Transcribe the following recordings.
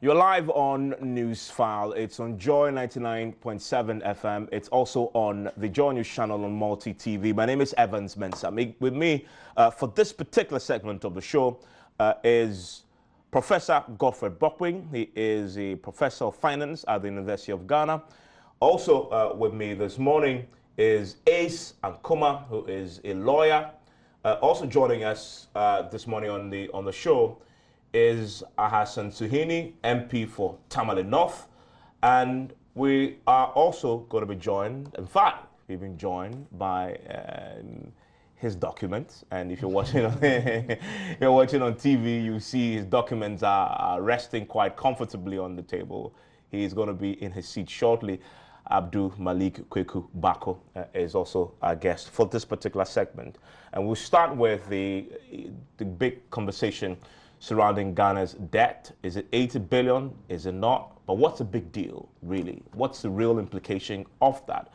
You're live on Newsfile. It's on Joy 99.7 FM. It's also on the JoyNews channel on Multi TV. My name is Evans Mensah. With me for this particular segment of the show is Professor Godfrey Bokwing. He is a professor of finance at the University of Ghana. Also with me this morning is Ace Ankuma, who is a lawyer. Also joining us this morning on the show is Ahassan Suhini, MP for Tamale North. And we are also going to be joined, in fact, we've been joined by his documents. And if you're watching on, you're watching on TV, you see his documents are resting quite comfortably on the table. He's going to be in his seat shortly. Abdul Malik Kweku Bako is also our guest for this particular segment. And we'll start with the big conversation surrounding Ghana's debt. Is it 80 billion? Is it not? But what's the big deal, really? What's the real implication of that?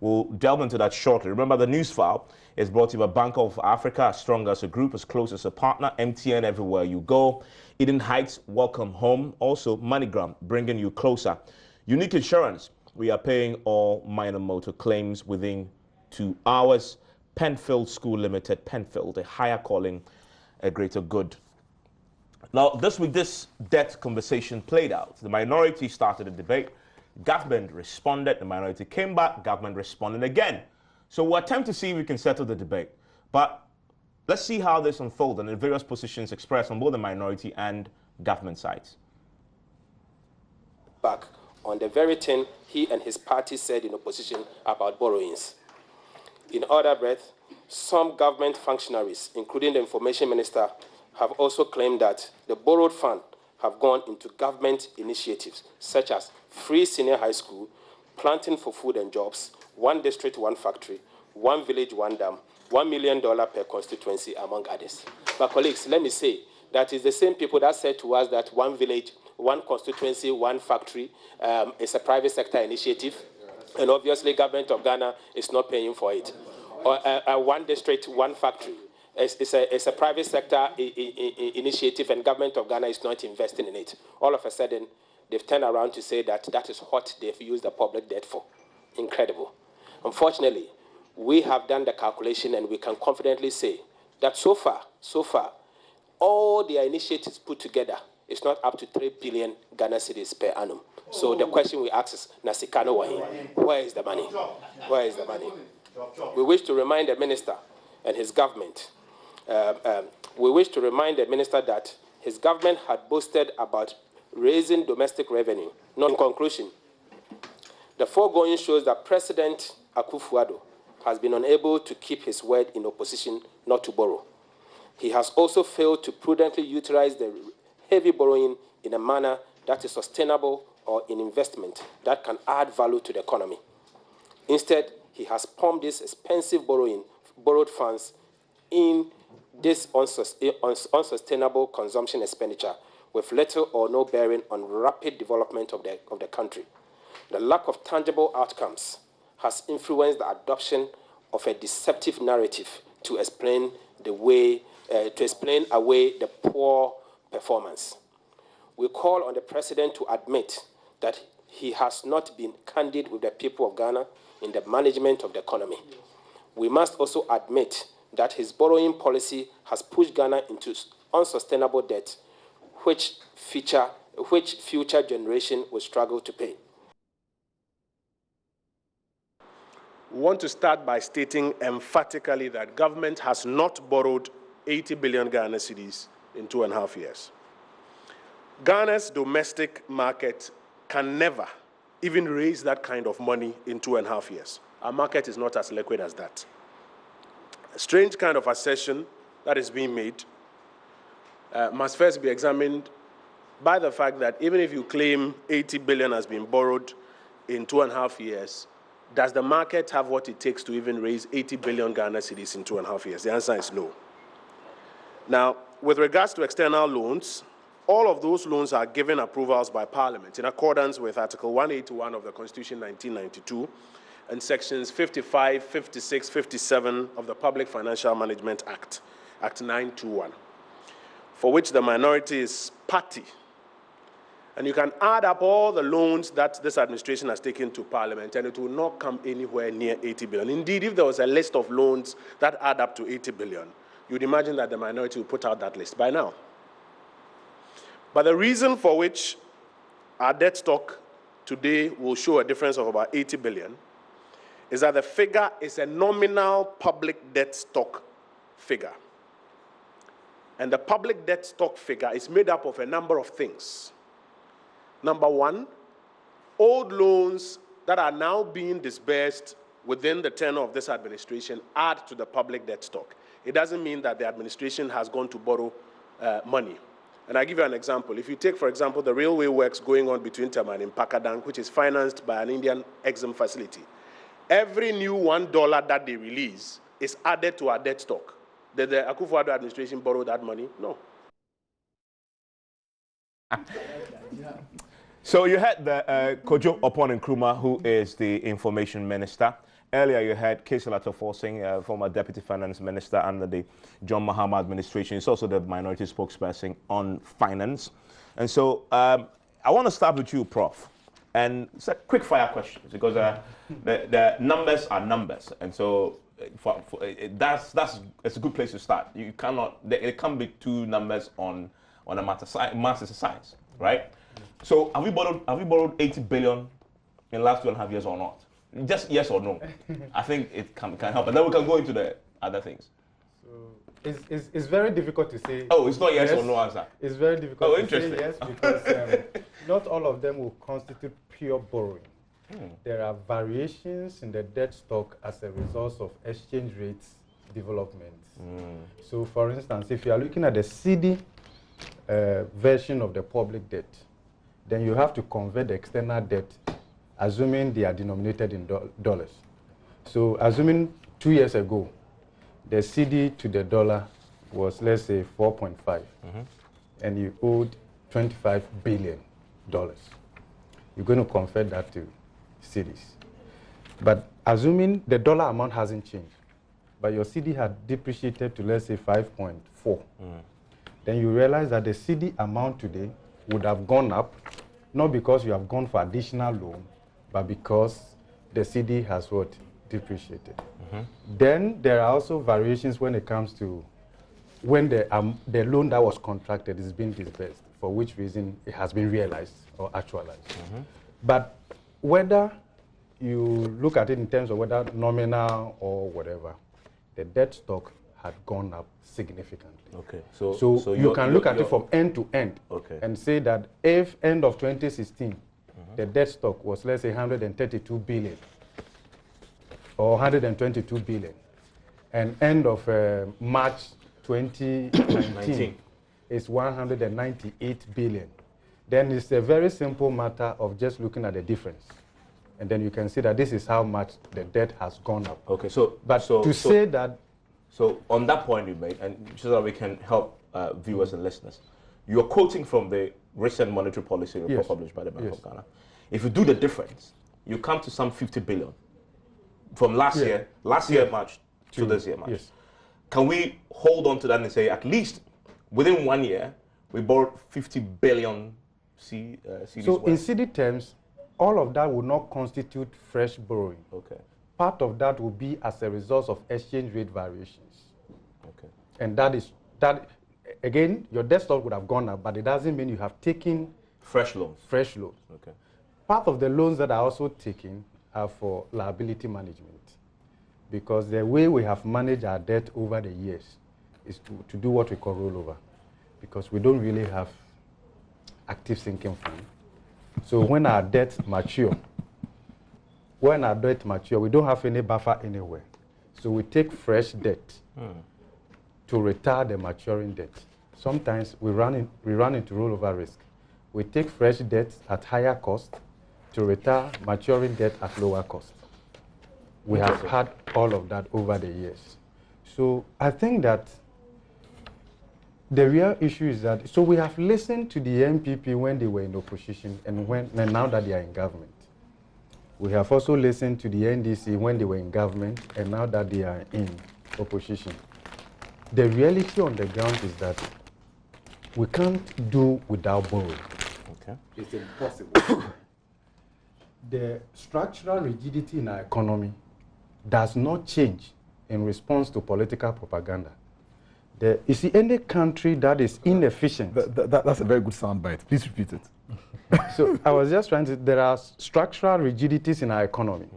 We'll delve into that shortly. Remember, the Newsfile is brought to you by Bank of Africa, as strong as a group, as close as a partner, MTN everywhere you go. Eden Heights, welcome home. Also, MoneyGram, bringing you closer. Unique Insurance, we are paying all minor motor claims within 2 hours. Penfield School Limited, Penfield, a higher calling, a greater good. Now, this week, this debt conversation played out. The minority started a debate. Government responded. The minority came back. Government responded again. So we'll attempt to see if we can settle the debate. But let's see how this unfolds and the various positions expressed on both the minority and government sides. Back on the very thing he and his party said in opposition about borrowings. In other breath, some government functionaries, including the information minister, have also claimed that the borrowed funds have gone into government initiatives, such as free senior high school, planting for food and jobs, 1 district, 1 factory, 1 village, 1 dam, $1 million per constituency, among others. But colleagues, let me say, that is the same people that said to us that 1 village, 1 constituency, 1 factory is a private sector initiative, and obviously government of Ghana is not paying for it. Or 1 district, 1 factory. It's a private sector initiative, and government of Ghana is not investing in it. All of a sudden, they've turned around to say that that is what they've used the public debt for. Incredible. Unfortunately, we have done the calculation, and we can confidently say that so far, all their initiatives put together is not up to 3 billion Ghana cedis per annum. So the question we ask is, Nasikano Wahi, where is the money? Where is the money? We wish to remind the minister and his government that his government had boasted about raising domestic revenue. Not in conclusion, the foregoing shows that President Akufo-Addo has been unable to keep his word in opposition not to borrow. He has also failed to prudently utilize the heavy borrowing in a manner that is sustainable or in investment that can add value to the economy. Instead, he has pumped this expensive borrowed funds in this unsustainable consumption expenditure with little or no bearing on rapid development of the country. The lack of tangible outcomes has influenced the adoption of a deceptive narrative to explain away the poor performance. We call on the president to admit that he has not been candid with the people of Ghana in the management of the economy. We must also admit that his borrowing policy has pushed Ghana into unsustainable debt, which future generation will struggle to pay. We want to start by stating emphatically that government has not borrowed 80 billion Ghana cedis in 2.5 years. Ghana's domestic market can never even raise that kind of money in 2.5 years. Our market is not as liquid as that. A strange kind of assertion that is being made must first be examined by the fact that even if you claim 80 billion has been borrowed in 2.5 years, does the market have what it takes to even raise 80 billion Ghana cedis in 2.5 years? The answer is no. Now, with regards to external loans, all of those loans are given approvals by Parliament in accordance with Article 181 of the Constitution 1992 and Sections 55, 56, 57 of the Public Financial Management Act, Act 921, for which the minority is party. And you can add up all the loans that this administration has taken to Parliament, and it will not come anywhere near 80 billion. Indeed, if there was a list of loans that add up to 80 billion, you'd imagine that the minority would put out that list by now. But the reason for which our debt stock today will show a difference of about 80 billion is that the figure is a nominal public debt stock figure. And the public debt stock figure is made up of a number of things. Number one, old loans that are now being disbursed within the tenure of this administration add to the public debt stock. It doesn't mean that the administration has gone to borrow money. And I'll give you an example. If you take, for example, the railway works going on between Tema and Pakadang, which is financed by an Indian Exim facility, every new $1 that they release is added to our debt stock. Did the Akufo-Addo administration borrow that money? No. So you had the Kojo Opon Nkrumah, who is the information minister. Earlier you had Kesela Toforsing, former deputy finance minister under the John Mahama administration. He's also the minority spokesperson on finance. And so I want to start with you, Prof. And it's a quick fire questions because the numbers are numbers. And so it's a good place to start. You cannot, it can't be two numbers on a math is a science, right? So have we borrowed 80 billion in the last 2.5 years or not? Just yes or no. I think it can help, and then we can go into the other things. So it's very difficult to say. Oh, it's not yes or no answer. It's very difficult to interesting. say yes because not all of them will constitute pure borrowing. There are variations in the debt stock as a result of exchange rates developments. So, for instance, if you are looking at the cedi version of the public debt, then you have to convert the external debt, assuming they are denominated in dollars. So, assuming 2 years ago, the cedi to the dollar was, let's say, 4.5, and you owed $25 billion. You're going to convert that to cedis. But assuming the dollar amount hasn't changed, but your cedi had depreciated to, let's say, 5.4, then you realize that the cedi amount today would have gone up, not because you have gone for additional loan, but because the cedi has what? Depreciated. Then there are also variations when it comes to when the loan that was contracted is being disbursed, for which reason it has been realized or actualized. But whether you look at it in terms of whether nominal or whatever, the debt stock had gone up significantly. Okay. So you can look at it from end to end and say that if end of 2016, the debt stock was, let's say, 132 billion or 122 billion, and end of March 2019 is 198 billion, then it's a very simple matter of just looking at the difference. And then you can see that this is how much the debt has gone up. Okay, so say that. So on that point you made, and so that we can help viewers and listeners, you're quoting from the recent monetary policy report published by the Bank of Ghana. If you do the difference, you come to some 50 billion from last year March to this year March. Can we hold on to that and say at least within 1 year we borrowed 50 billion cedis? So in cedi terms, all of that would not constitute fresh borrowing. Okay. Part of that will be as a result of exchange rate variations. Okay. And that again, your debt stock would have gone up, but it doesn't mean you have taken fresh loans. Fresh loans. Okay. Part of the loans that are also taken are for liability management, because the way we have managed our debt over the years is to do what we call rollover, because we don't really have active sinking fund. So when our debts mature, we don't have any buffer anywhere. So we take fresh debt to retire the maturing debt. Sometimes we run into rollover risk. We take fresh debt at higher cost to retire maturing debt at lower cost. We have had all of that over the years. So I think that the real issue is that, so we have listened to the MPP when they were in opposition and now that they are in government. We have also listened to the NDC when they were in government and now that they are in opposition. The reality on the ground is that we can't do without borrowing. Okay. It's impossible. The structural rigidity in our economy does not change in response to political propaganda. You see, any country that is inefficient. That's a very good soundbite. Please repeat it. So I was just trying to, there are structural rigidities in our economy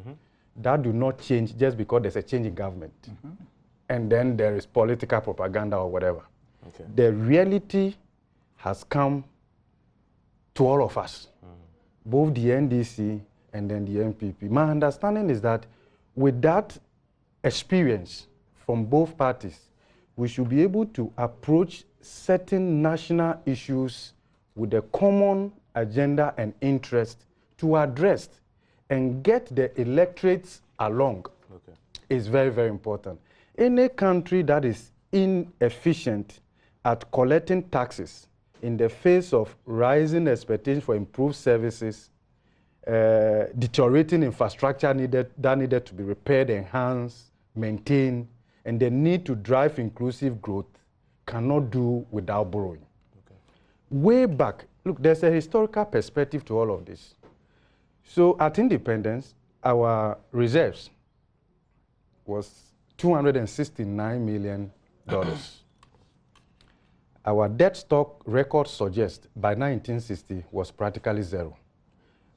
that do not change just because there's a change in government. And then there is political propaganda or whatever. Okay. The reality has come to all of us, both the NDC and then the MPP. My understanding is that with that experience from both parties, we should be able to approach certain national issues with a common agenda and interest to address and get the electorates along. Okay. Is very, very important. Any country that is inefficient at collecting taxes in the face of rising expectations for improved services, deteriorating infrastructure that needed to be repaired, enhanced, maintained, and the need to drive inclusive growth cannot do without borrowing. Okay. Way back, look, there's a historical perspective to all of this. So at independence, our reserves was $269 million. Our debt stock record suggests by 1960 was practically zero.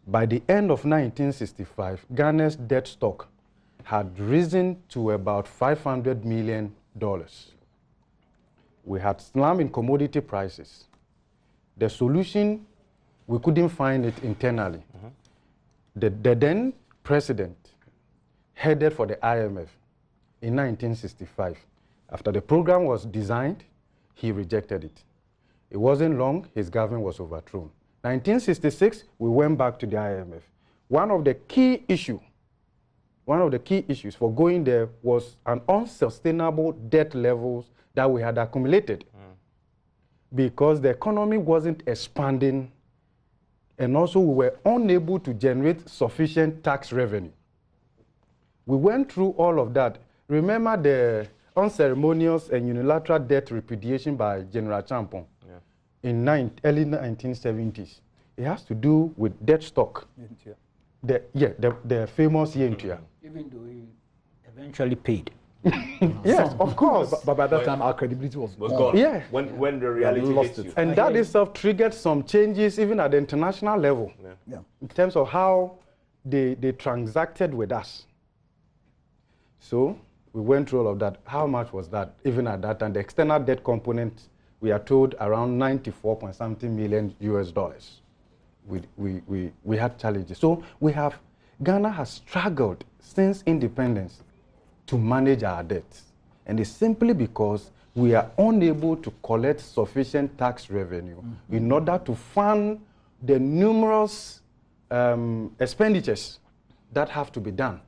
By the end of 1965, Ghana's debt stock had risen to about $500 million. We had slump in commodity prices. The solution, we couldn't find it internally. The then president headed for the IMF in 1965. After the program was designed, he rejected it. It wasn't long, his government was overthrown. 1966, we went back to the IMF. One of the key issues for going there was an unsustainable debt levels that we had accumulated because the economy wasn't expanding, and also we were unable to generate sufficient tax revenue. We went through all of that. Remember the unceremonious and unilateral debt repudiation by General Champon in early 1970s. It has to do with debt stock. The famous Yentua. Even though he eventually paid. Yes, of course. But by that time, our credibility was gone. Yeah. When the reality lost hits it. you. And that itself triggered some changes even at the international level in terms of how they transacted with us. So we went through all of that. How much was that even at that time? The external debt component, we are told around 94-point-something million US dollars. We had challenges. So Ghana has struggled since independence to manage our debts. And it's simply because we are unable to collect sufficient tax revenue in order to fund the numerous expenditures that have to be done.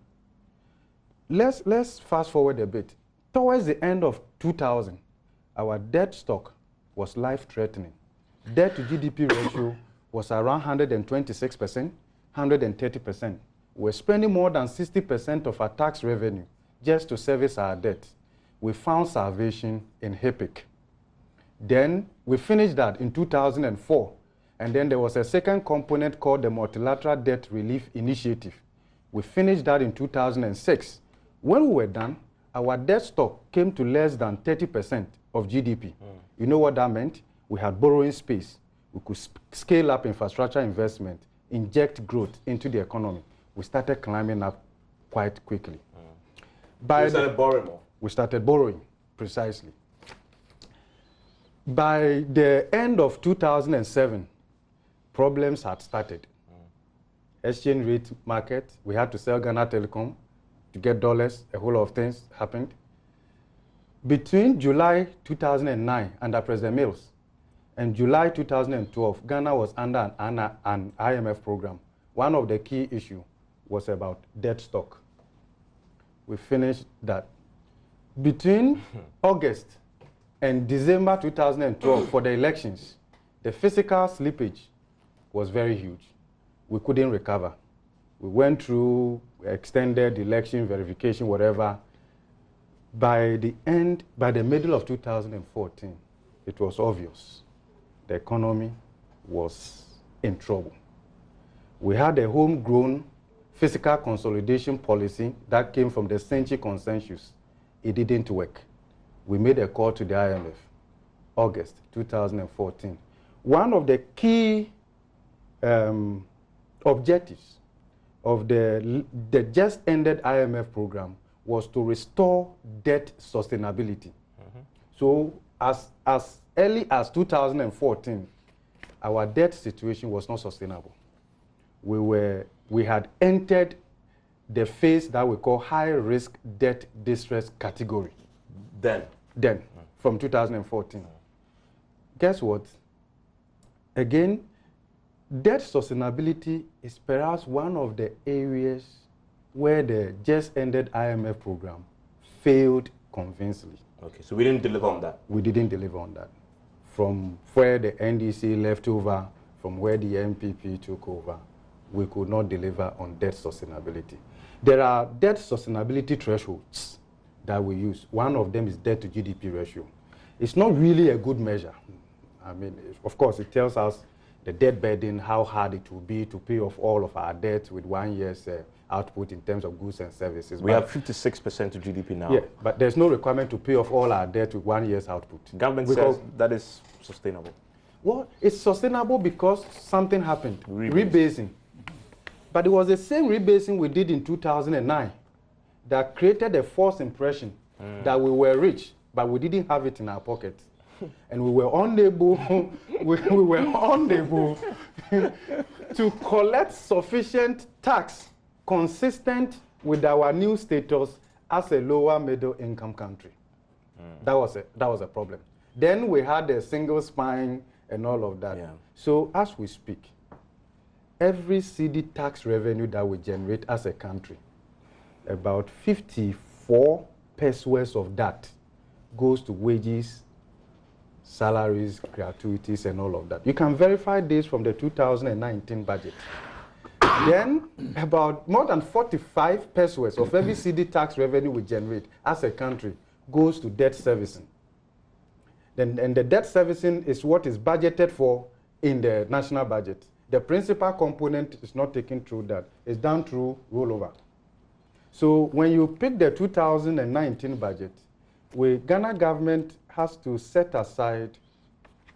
Let's fast forward a bit. Towards the end of 2000, our debt stock was life-threatening. Debt to GDP ratio was around 126%, 130%. We're spending more than 60% of our tax revenue just to service our debt. We found salvation in HIPIC. Then we finished that in 2004. And then there was a second component called the Multilateral Debt Relief Initiative. We finished that in 2006. When we were done, our debt stock came to less than 30% of GDP. You know what that meant? We had borrowing space. We could scale up infrastructure investment, inject growth into the economy. We started climbing up quite quickly. We started borrowing more. We started borrowing, precisely. By the end of 2007, problems had started. Exchange rate market, we had to sell Ghana Telecom to get dollars. A whole lot of things happened. Between July 2009 under President Mills and July 2012, Ghana was under an IMF program. One of the key issues was about debt stock. We finished that. Between August and December 2012 for the elections, the fiscal slippage was very huge. We couldn't recover. We went through extended election verification, whatever. By the middle of 2014, it was obvious the economy was in trouble. We had a homegrown fiscal consolidation policy that came from the Senchi Consensus. It didn't work. We made a call to the IMF, August 2014. One of the key objectives of the just ended IMF program was to restore debt sustainability. So as early as 2014, our debt situation was not sustainable. We had entered the phase that we call high-risk debt distress category. Then, from 2014. Guess what? Again, debt sustainability is perhaps one of the areas where the just ended IMF program failed convincingly. Okay, so we didn't deliver on that. We didn't deliver on that. From where the NDC left over, from where the MPP took over, we could not deliver on debt sustainability. There are debt sustainability thresholds that we use. One of them is debt to GDP ratio. It's not really a good measure. I mean, of course, it tells us the debt burden, how hard it will be to pay off all of our debt with 1 year's output in terms of goods and services. We have 56% of GDP now. Yeah, but there's no requirement to pay off all our debt with 1 year's output. Government says that is sustainable. Well, it's sustainable because something happened, rebasing. But it was the same rebasing we did in 2009 that created a false impression that we were rich, but we didn't have it in our pocket. And we were unable, to collect sufficient tax consistent with our new status as a lower middle income country. That was a problem. Then we had a single spine and all of that. Yeah. So as we speak, every cedi tax revenue that we generate as a country, about 54 pesos of that goes to wages, salaries, gratuities, and all of that. You can verify this from the 2019 budget. Then about more than 45 pesos of every cedi tax revenue we generate as a country goes to debt servicing. And the debt servicing is what is budgeted for in the national budget. The principal component is not taken through that. It's done through rollover. So when you pick the 2019 budget, Ghana government has to set aside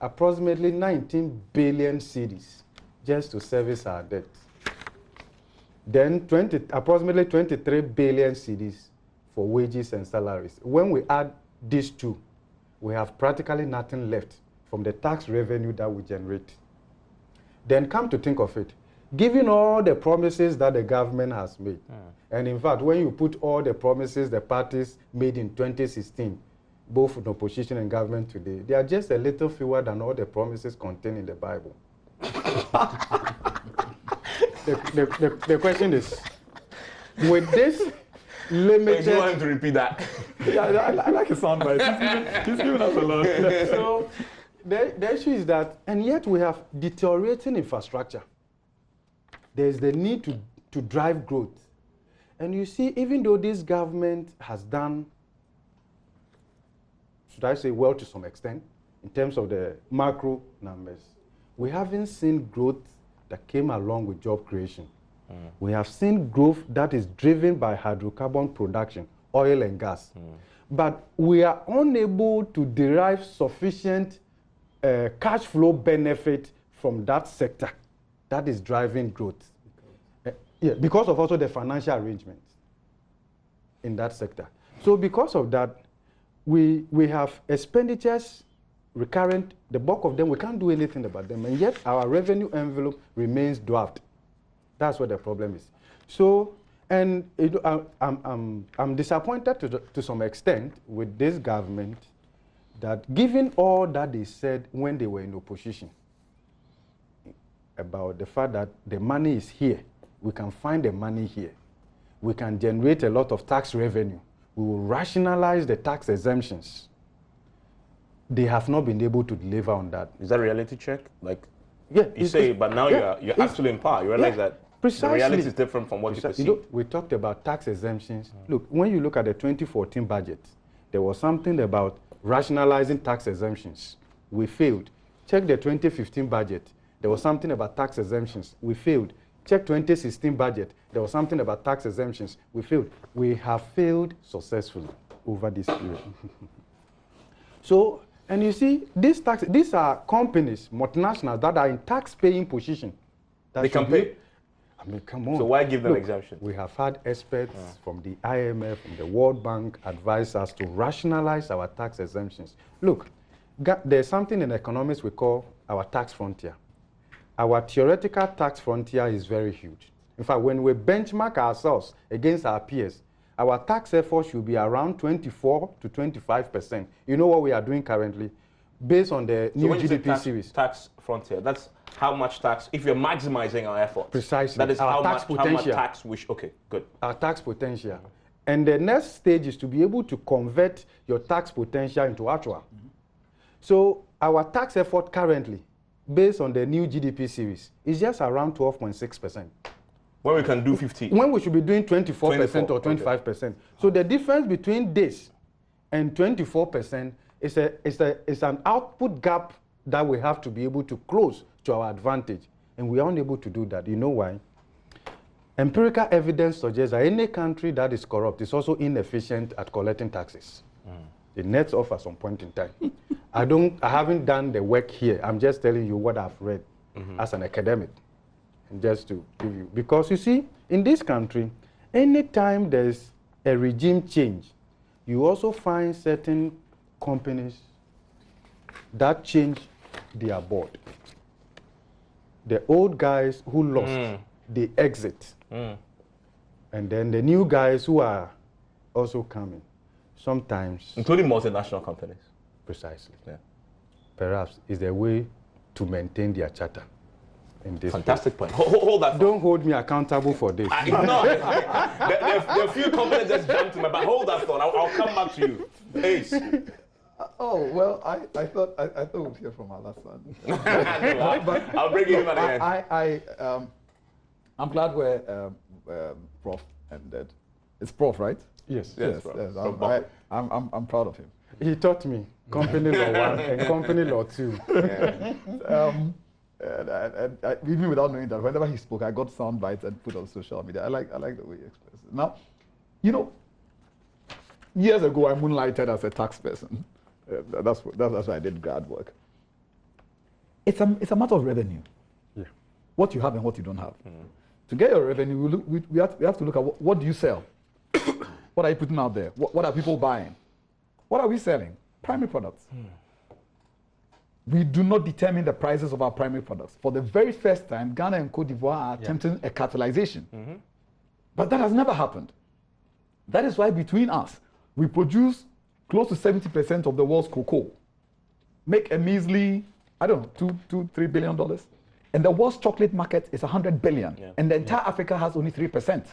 approximately 19 billion cedis just to service our debt. Then approximately 23 billion cedis for wages and salaries. When we add these two, we have practically nothing left from the tax revenue that we generate. Then come to think of it, given all the promises that the government has made, and in fact, when you put all the promises the parties made in 2016, both in opposition and government today, they are just a little fewer than all the promises contained in the Bible. The question is, with this limited... I want him to repeat that. Yeah, I like his soundbite. He's giving us a lot. So the issue is that, and yet we have deteriorating infrastructure. There's the need to drive growth. And you see, even though this government has done, should I say, well to some extent, in terms of the macro numbers, we haven't seen growth that came along with job creation. We have seen growth that is driven by hydrocarbon production, oil and gas. But we are unable to derive sufficient cash flow benefit from that sector that is driving growth. Yeah, because of also the financial arrangements in that sector. So because of that, we have expenditures recurrent, the bulk of them, we can't do anything about them, and yet our revenue envelope remains dwarfed. That's what the problem is. So, and I'm disappointed to some extent with this government that given all that they said when they were in opposition about the fact that the money is here, we can find the money here, we can generate a lot of tax revenue, we will rationalize the tax exemptions. They have not been able to deliver on that. Is that a reality check? Like, yeah, you say, but now you're actually in power. You realize that precisely. The reality is different from what you perceive. You know, we talked about tax exemptions. Look, when you look at the 2014 budget, there was something about rationalizing tax exemptions. We failed. Check the 2015 budget. There was something about tax exemptions. We failed. Check 2016 budget. There was something about tax exemptions. We failed. We have failed successfully over this period. So, and you see, these are companies, multinationals, that are in tax-paying position. They can pay. I mean, come on. So why give them exemption? We have had experts from the IMF, from the World Bank, advise us to rationalize our tax exemptions. Look, there's something in economics we call our tax frontier. Our theoretical tax frontier is very huge. In fact, when we benchmark ourselves against our peers, our tax effort should be around 24 to 25%. You know what we are doing currently? Based on the new GDP series. Tax frontier, that's how much tax, if you're maximizing our effort. Precisely. That is our how tax much potential. tax we okay, good. Our tax potential. And the next stage is to be able to convert your tax potential into actual. So our tax effort currently, based on the new GDP series, is just around 12.6%. When we can do 50. When we should be doing 24% or 25%. Okay. So the difference between this and 24% is an output gap that we have to be able to close to our advantage. And we are unable to do that. You know why? Empirical evidence suggests that any country that is corrupt is also inefficient at collecting taxes. It nets off at some point in time. I haven't done the work here. I'm just telling you what I've read as an academic. And just to give you, because you see, in this country, anytime there's a regime change, you also find certain companies that change their board. The old guys who lost, they exit. And then the new guys who are also coming, sometimes. Including multinational companies. Precisely. Yeah. Perhaps is a way to maintain their charter. In this fantastic point. Hold that. Don't hold me accountable for this. No, there are a few companies that jumped to me, but hold that thought. I'll come back to you. Ace. Oh well, I thought we'd hear from our last son. But I'll bring him again. I'm glad where Prof ended. It's Prof, right? Yes. Yes. I'm proud of him. He taught me company law 1 and company law 2. Yeah. And even without knowing that, whenever he spoke, I got sound bites and put on social media. I like the way he expresses it. Now, you know, years ago I moonlighted as a tax person. That's why I did grad work. It's a matter of revenue. Yeah. What you have and what you don't have. To get your revenue, we have to look at what do you sell? What are you putting out there? What are people buying? What are we selling? Primary products. We do not determine the prices of our primary products. For the very first time, Ghana and Cote d'Ivoire are attempting a catalyzation. But that has never happened. That is why between us, we produce close to 70% of the world's cocoa, make a measly, I don't know, $2-3 billion. And the world's chocolate market is 100 billion. Yeah. And the entire Africa has only 3%.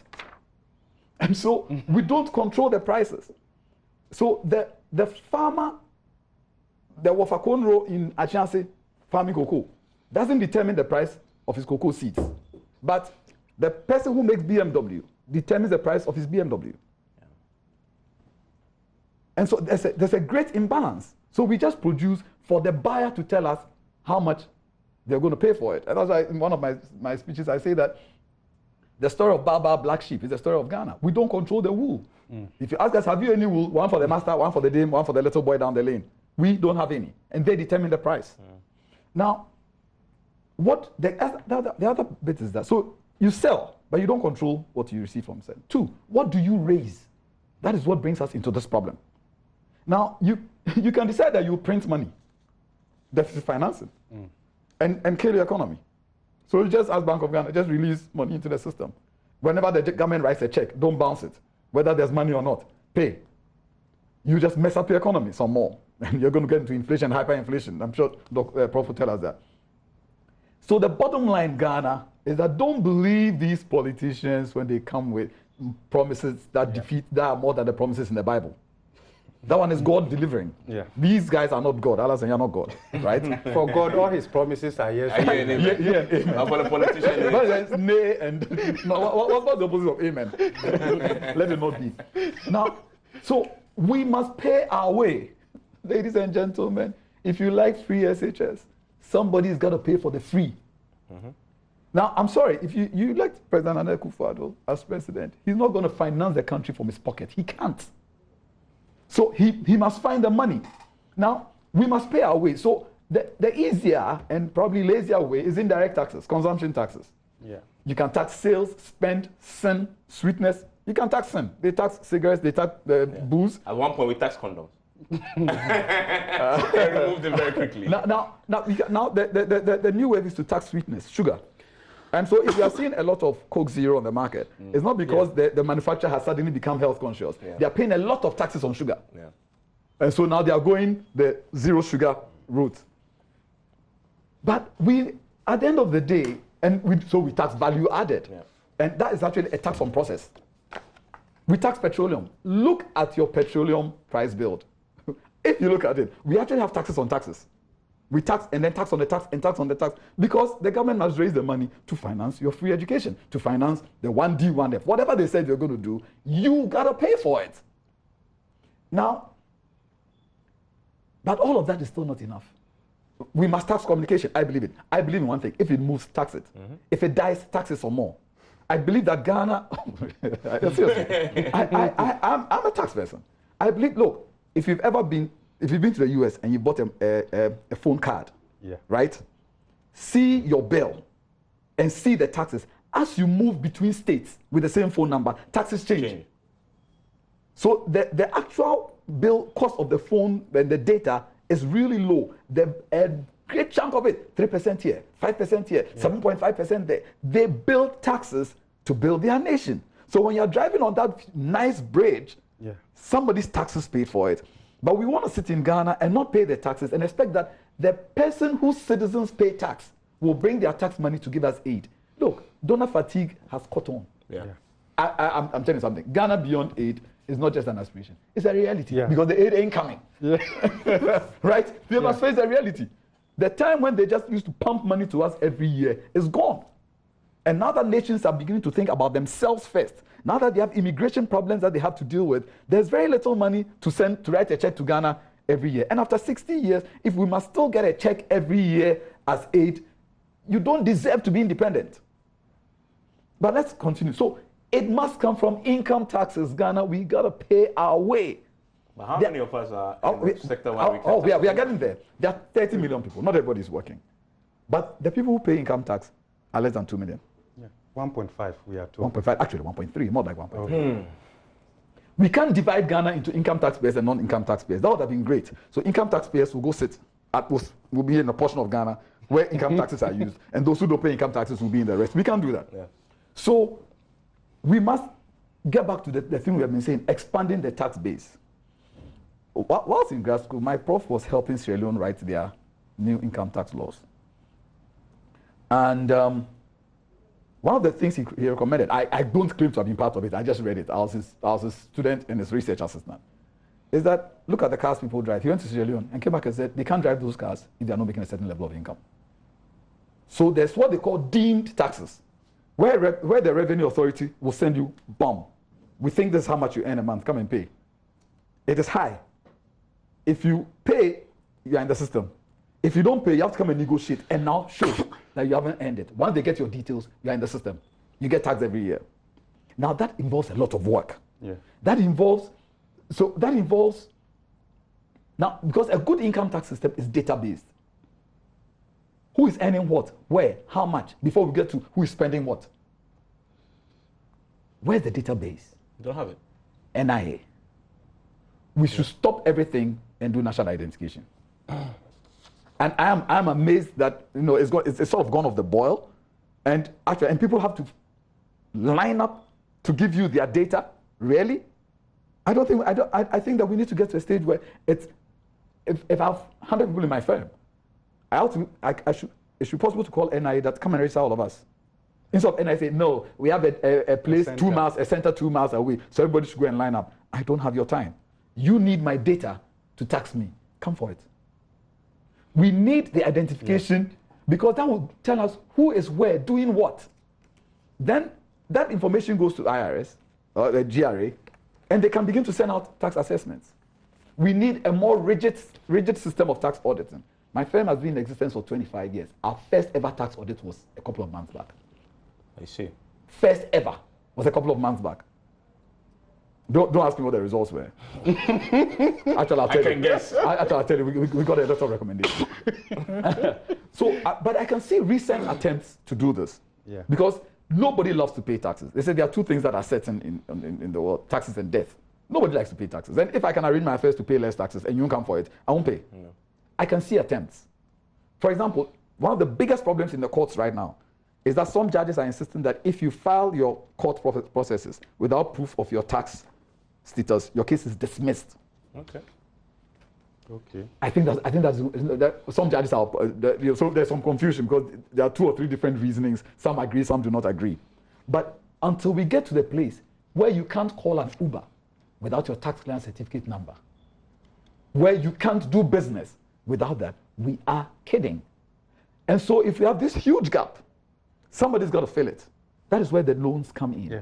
And so we don't control the prices. So the farmer, the Wafakonro in Achanse farming cocoa doesn't determine the price of his cocoa seeds. But the person who makes BMW determines the price of his BMW. Yeah. And so there's a great imbalance. So we just produce for the buyer to tell us how much they're going to pay for it. And as in one of my speeches, I say that the story of Baba Black Sheep is the story of Ghana. We don't control the wool. If you ask us, have you any wool? One for the master, one for the dame, one for the little boy down the lane. We don't have any. And they determine the price. Now, what the other bit is that, so you sell, but you don't control what you receive from sale. 2, what do you raise? That is what brings us into this problem. Now, you can decide that you print money, deficit financing, and kill the economy. So you just ask Bank of Ghana, just release money into the system. Whenever the government writes a check, don't bounce it. Whether there's money or not, pay. You just mess up your economy some more. And you're going to get into inflation, hyperinflation. I'm sure Prof will tell us that. So the bottom line, Ghana, is that don't believe these politicians when they come with promises that that are more than the promises in the Bible. That one is God delivering. Yeah. These guys are not God. Allah said, you're not God, right? For God, all his promises are yes. Yeah, and amen. And for the politician, nay and no. What's the opposite of amen? Let it not be. Now, so we must pay our way, ladies and gentlemen. If you like free SHS, somebody's got to pay for the free Now, I'm sorry, if you elect President Akufo-Addo as president, he's not going to finance the country from his pocket. He can't. So he must find the money. Now, we must pay our way. So the easier and probably lazier way is indirect taxes, consumption taxes. Yeah. You can tax sales, spend, sin, sweetness. You can tax sin. They tax cigarettes, they tax booze. At one point, we taxed condoms. They removed them very quickly. Now the new wave is to tax sweetness, sugar. And so if you are seeing a lot of Coke Zero on the market, it's not because the manufacturer has suddenly become health conscious. Yeah. They are paying a lot of taxes on sugar. Yeah. And so now they are going the zero sugar route. But we, at the end of the day, so we tax value added. Yeah. And that is actually a tax on process. We tax petroleum. Look at your petroleum price bill. If you look at it, we actually have taxes on taxes. We tax and then tax on the tax and tax on the tax because the government must raise the money to finance your free education, to finance the 1D, 1F. Whatever they said you're going to do, you got to pay for it. Now, but all of that is still not enough. We must tax communication. I believe it. I believe in one thing. If it moves, tax it. If it dies, tax it some more. I believe that Ghana, seriously, I'm a tax person. I believe, look, if you've been to the US and you bought a phone card, right? See your bill and see the taxes. As you move between states with the same phone number, taxes change. So the actual bill cost of the phone and the data is really low. A great chunk of it, 3% here, 5% here, 7.5% there. They build taxes to build their nation. So when you're driving on that nice bridge, somebody's taxes paid for it. But we want to sit in Ghana and not pay the taxes and expect that the person whose citizens pay tax will bring their tax money to give us aid. Look, donor fatigue has caught on. I'm telling you something. Ghana beyond aid is not just an aspiration. It's a reality because the aid ain't coming. Right? They must face the reality. The time when they just used to pump money to us every year is gone. And now that nations are beginning to think about themselves first, now that they have immigration problems that they have to deal with, there's very little money to write a check to Ghana every year. And after 60 years, if we must still get a check every year as aid, you don't deserve to be independent. But let's continue. So it must come from income taxes. Ghana, we got to pay our way. But how many of us are in the sector where we are getting there. There are 30 million people. Not everybody is working. But the people who pay income tax are less than 2 million. 1.5, we are told. 1.5, actually 1.3, more like 1.3. We can't divide Ghana into income taxpayers and non-income taxpayers. That would have been great. So income taxpayers will go sit will be in a portion of Ghana where income taxes are used, and those who don't pay income taxes will be in the rest. We can't do that. So we must get back to the thing we have been saying, expanding the tax base. Whilst in grad school, my prof was helping Sierra Leone write their new income tax laws. And one of the things he recommended, I don't claim to have been part of it, I just read it. I was his student and his research assistant, is that look at the cars people drive. He went to Sierra Leone and came back and said they can't drive those cars if they are not making a certain level of income. So there's what they call deemed taxes, where the revenue authority will send you, bomb. We think this is how much you earn a month, come and pay. It is high. If you pay, you are in the system. If you don't pay, you have to come and negotiate and now show that you haven't earned it. Once they get your details, you are in the system. You get taxed every year. Now that involves a lot of work. That involves, now because a good income tax system is data-based. Who is earning what, where, how much, before we get to who is spending what. Where's the database? You don't have it. NIA. We should stop everything and do national identification. And I'm amazed that it's sort of gone off the boil, and people have to line up to give you their data. Really? I think that we need to get to a stage where it's if I have 100 people in my firm, it should be possible to call NIA that come and register all of us. Instead of NIA say no, we have a place 2 miles, a center 2 miles away, so everybody should go and line up. I don't have your time. You need my data to tax me. Come for it. We need the identification because that will tell us who is where, doing what. Then that information goes to IRS or the GRA, and they can begin to send out tax assessments. We need a more rigid system of tax auditing My firm has been in existence for 25 years. Our first ever tax audit was a couple of months back. I see. First ever was a couple of months back. Don't ask me what the results were. Actually, I'll tell you. I can guess. Actually, I'll tell you, we got a lot of recommendations. So, but I can see recent attempts to do this. Yeah. Because nobody loves to pay taxes. They say there are two things that are certain in the world, taxes and death. Nobody likes to pay taxes. And if I can arrange my affairs to pay less taxes and you come for it, I won't pay. No. I can see attempts. For example, one of the biggest problems in the courts right now is that some judges are insisting that if you file your court processes without proof of your tax status, your case is dismissed. Okay. Okay. I think that some judges are, so there's some confusion because there are 2 or 3 different reasonings. Some agree, some do not agree. But until we get to the place where you can't call an Uber without your tax clearance certificate number, where you can't do business without that, we are kidding. And so if we have this huge gap, somebody's got to fill it. That is where the loans come in. Yeah.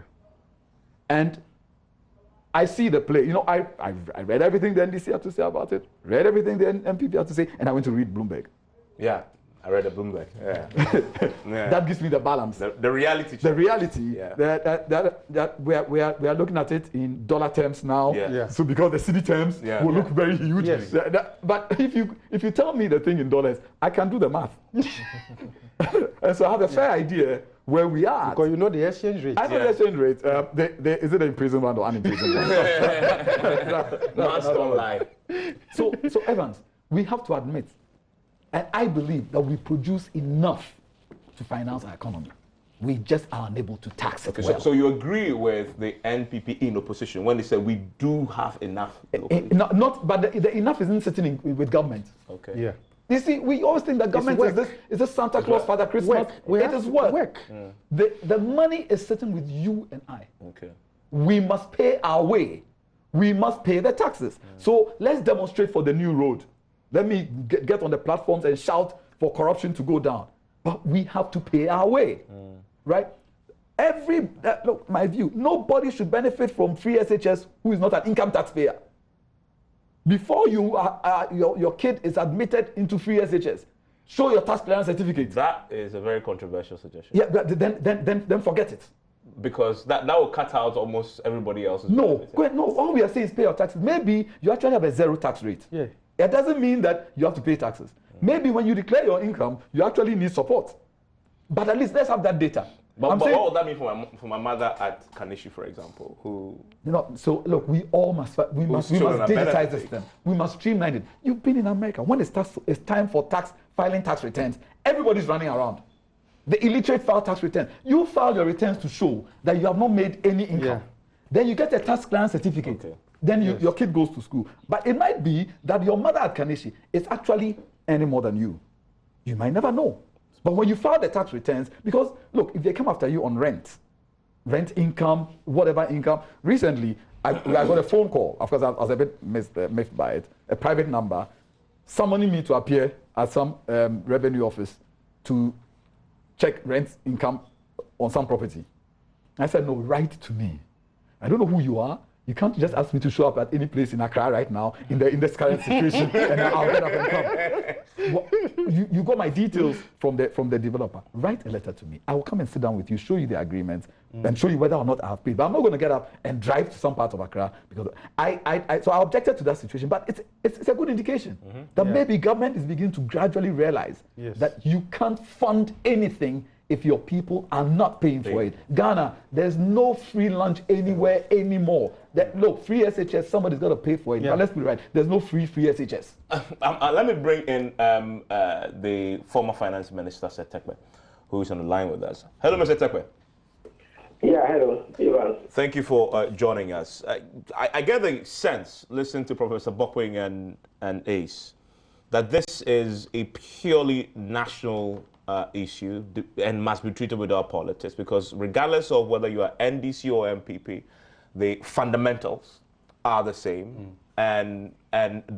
And I see the play. You know, I read everything the NDC had to say about it, read everything the MPP had to say, and I went to read Bloomberg. Yeah, I read the Bloomberg. Yeah. Yeah. That gives me the balance. The reality. The reality. Yeah. That we are looking at it in dollar terms now. Yeah. Yeah. So because the city terms will look very huge. Yes. But if you tell me the thing in dollars, I can do the math. And so I have a fair idea where we are. Because you know the exchange rate. I know the exchange rate. Is it an imprisonment or unimprisonment? Maths don't lie. So Evans, we have to admit, and I believe that we produce enough to finance our economy. We just are unable to tax it well. So you agree with the NPP in opposition when they say we do have enough? But the enough isn't sitting with government. Okay. Yeah. You see, we always think that government is this Santa Claus, Father Christmas. It is work. The money is sitting with you and I. Okay. We must pay our way. We must pay the taxes. So let's demonstrate for the new road. Let me get on the platforms and shout for corruption to go down. But we have to pay our way, right? Look, my view, nobody should benefit from free SHS who is not an income taxpayer. Before your kid is admitted into free SHS, show your tax clearance certificate. That is a very controversial suggestion. Yeah, but then forget it. Because that will cut out almost everybody else's. No, all we are saying is pay your taxes. Maybe you actually have a 0 tax rate. Yeah. It doesn't mean that you have to pay taxes. Maybe when you declare your income, you actually need support. But at least let's have that data. But what would that mean for my mother at Kanishi, for example, who? So look, we must digitize this thing. We must streamline it. You've been in America. When it's time for filing tax returns, everybody's running around. The illiterate file tax return. You file your returns to show that you have not made any income. Yeah. Then you get a tax clearance certificate. Okay. Then your kid goes to school. But it might be that your mother at Kanishi is actually earning more than you. You might never know. But when you file the tax returns, because look, if they come after you on rent income, whatever income, recently I got a phone call. Of course, I was a bit miffed by it. A private number summoning me to appear at some revenue office to check rent income on some property. I said, no, write to me. I don't know who you are. You can't just ask me to show up at any place in Accra right now in this current situation and I'll get up and come. Well, you got my details from the developer. Write a letter to me. I will come and sit down with you, show you the agreement, and show you whether or not I have paid. But I'm not going to get up and drive to some part of Accra because so I objected to that situation. But it's a good indication that maybe government is beginning to gradually realize that you can't fund anything if your people are not paying for it. Ghana, there's no free lunch anywhere anymore. Look, free SHS, somebody's got to pay for it. But let's be right, there's no free SHS. Let me bring in the former finance minister, Sir Tekwe, who is on the line with us. Hello, Mr. Tekwe. Yeah, hello, Ivan. Thank you for joining us. I get the sense, listening to Professor Bokwing and Ace, that this is a purely national issue and must be treated with our politics, because regardless of whether you are NDC or MPP, the fundamentals are the same, and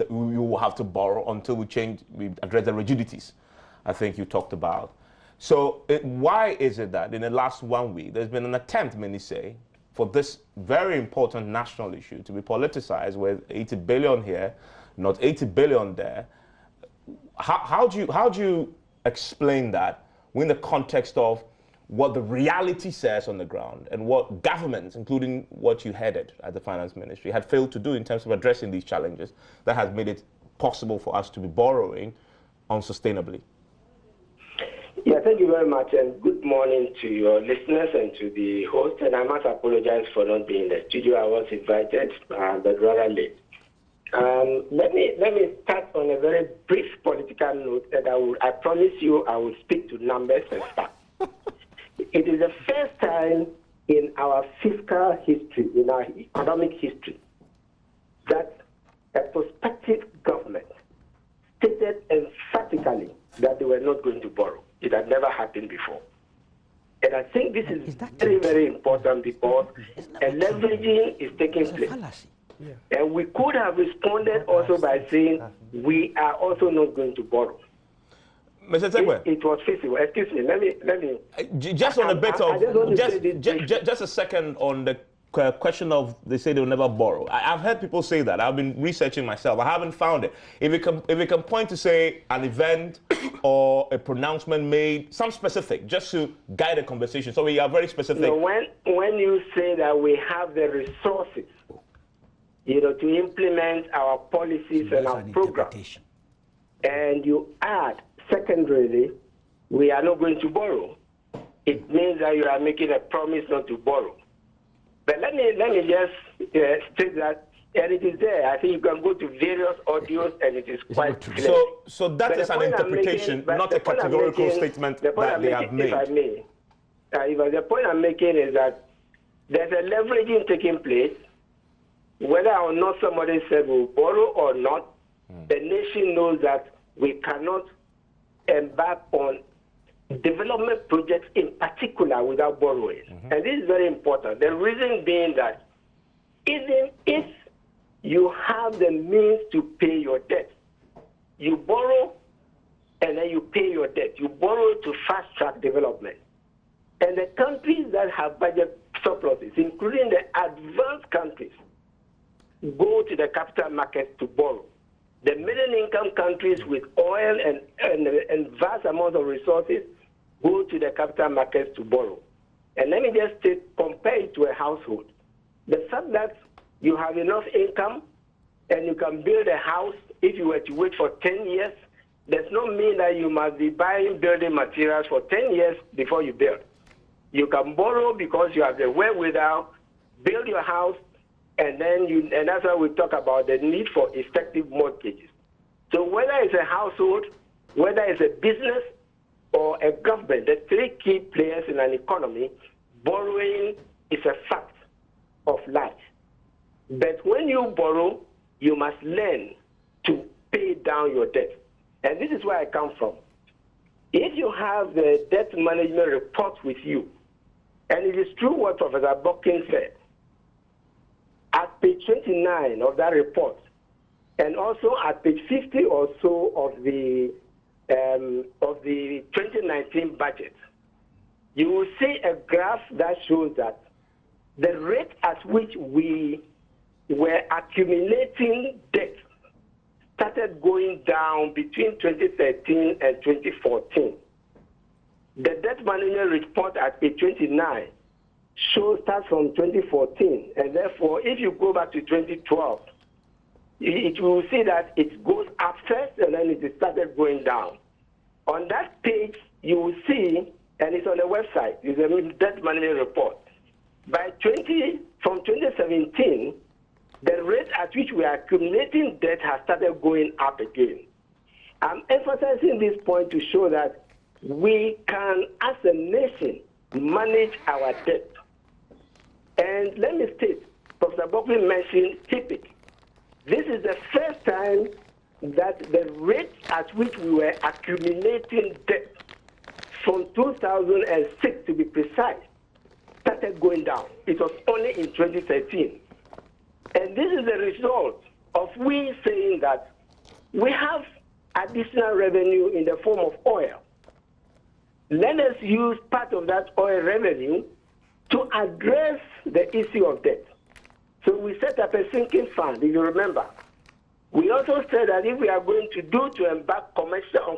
you will have to borrow until we address the rigidities I think you talked about. So why is it that in the last 1 week there's been an attempt, many say, for this very important national issue to be politicized with 80 billion here, not 80 billion there? how do you explain that in the context of what the reality says on the ground and what governments, including what you headed at the finance ministry, had failed to do in terms of addressing these challenges that has made it possible for us to be borrowing unsustainably? Yeah, thank you very much, and good morning to your listeners and to the host. And I must apologize for not being in the studio. I was invited, but rather late. Let me start on a very brief political note that I promise you I will speak to numbers and facts. It is the first time in our fiscal history, in our economic history, that a prospective government stated emphatically that they were not going to borrow. It had never happened before. And I think this is very, very important because a leveraging is taking place. Yeah. And we could have responded also by saying we are also not going to borrow. Mr. Tegwe, it was feasible. Excuse me. Let me. Just on a bit of just a second on the question of they say they'll never borrow. I've heard people say that. I've been researching myself. I haven't found it. If you can point to say an event or a pronouncement made, some specific, just to guide the conversation. So we are very specific. No, when you say that we have the resources, to implement our policies and our programs, and you add, secondarily, we are not going to borrow, it means that you are making a promise not to borrow. But let me just state that, and it is there. I think you can go to various audios, and it is quite clear. So that is an interpretation, not a categorical statement that they have made. If I may, the point I'm making is that there's a leveraging taking place. Whether or not somebody said we'll borrow or not, the nation knows that we cannot embark on development projects in particular without borrowing. And this is very important. The reason being that even if you have the means to pay your debt, you borrow and then you pay your debt. You borrow to fast-track development. And the countries that have budget surpluses, including the advanced countries, go to the capital markets to borrow. The middle-income countries with oil and vast amounts of resources go to the capital markets to borrow. And let me just compare it to a household. The fact that you have enough income and you can build a house if you were to wait for 10 years, does not mean that you must be buying building materials for 10 years before you build. You can borrow because you have the wherewithal, build your house, and that's why we talk about the need for effective mortgages. So whether it's a household, whether it's a business or a government, the three key players in an economy, borrowing is a fact of life. But when you borrow, you must learn to pay down your debt. And this is where I come from. If you have the debt management report with you, and it is true what Professor Bokkin said, at page 29 of that report, and also at page 50 or so of the 2019 budget, you will see a graph that shows that the rate at which we were accumulating debt started going down between 2013 and 2014. The debt management report at page 29 starts from 2014, and therefore, if you go back to 2012, it will see that it goes up first and then it started going down. On that page, you will see, and it's on the website, it's a debt management report. From 2017, the rate at which we are accumulating debt has started going up again. I'm emphasizing this point to show that we can, as a nation, manage our debt. And let me state, Professor Bokkin mentioned TPIC. This is the first time that the rate at which we were accumulating debt from 2006, to be precise, started going down. It was only in 2013. And this is the result of we saying that we have additional revenue in the form of oil. Let us use part of that oil revenue to address the issue of debt. So we set up a sinking fund, if you remember. We also said that if we are going to embark on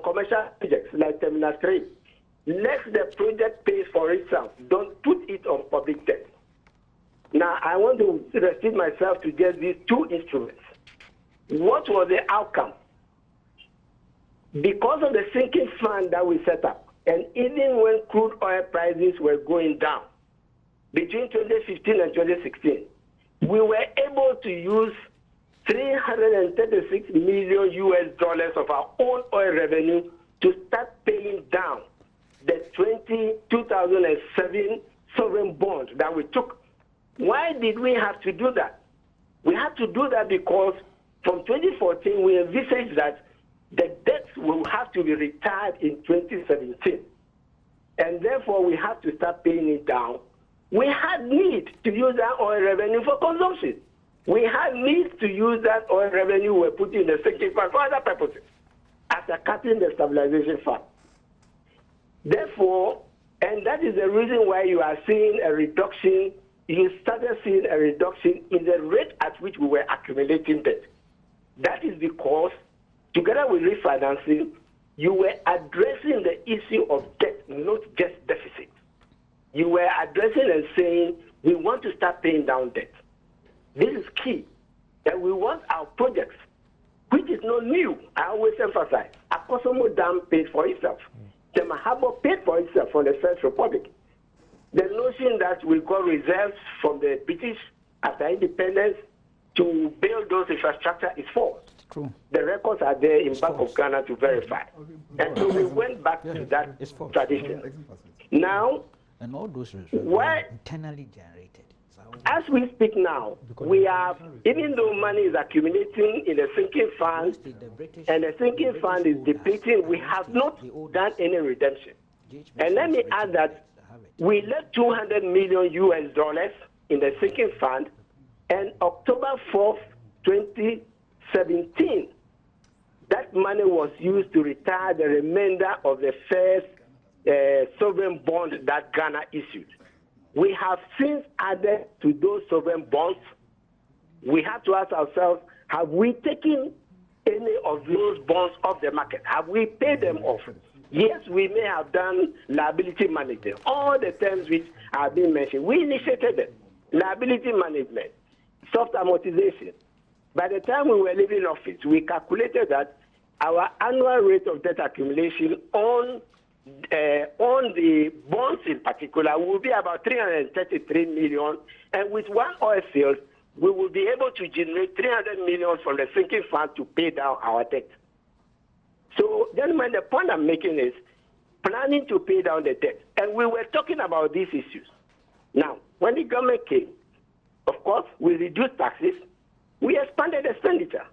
commercial projects like Terminal 3, let the project pay for itself. Don't put it on public debt. Now, I want to restrict myself to just these two instruments. What was the outcome? Because of the sinking fund that we set up, and even when crude oil prices were going down, between 2015 and 2016, we were able to use $336 million of our own oil revenue to start paying down the 2007 sovereign bond that we took. Why did we have to do that? We had to do that because from 2014, we envisaged that the debts will have to be retired in 2017. And therefore, we have to start paying it down. We had need to use that oil revenue for consumption. We had need to use that oil revenue we're putting in the sinking fund for other purposes, after cutting the stabilization fund. Therefore, and that is the reason why you are seeing a reduction, you started seeing a reduction in the rate at which we were accumulating debt. That is because, together with refinancing, you were addressing the issue of debt, not just deficit. You were addressing and saying, we want to start paying down debt. This is key. And we want our projects, which is not new. I always emphasize, Akosombo Dam paid for itself. Tema Harbour paid for itself from the First Republic. The notion that we got reserves from the British after independence to build those infrastructure is false. True. The records are there in Bank of Ghana to verify. And so we went back to that tradition. Now, and all those reserves why, are internally generated. As we speak now, we have, even though money is accumulating in the sinking fund, and the sinking fund is depleting, we have not done any redemption. And let me add that we left $200 million in the sinking fund, and October 4th, 2017, that money was used to retire the remainder of the first sovereign bond that Ghana issued. We have since added to those sovereign bonds. We have to ask ourselves, have we taken any of those bonds off the market? Have we paid them off? Yes, we may have done liability management. All the terms which have been mentioned, we initiated them. Liability management, soft amortization. By the time we were leaving office, we calculated that our annual rate of debt accumulation on the bonds in particular will be about 333 million, and with one oil field, we will be able to generate 300 million from the sinking fund to pay down our debt. So, gentlemen, the point I'm making is planning to pay down the debt, and we were talking about these issues. Now, when the government came, of course, we reduced taxes, we expanded expenditure,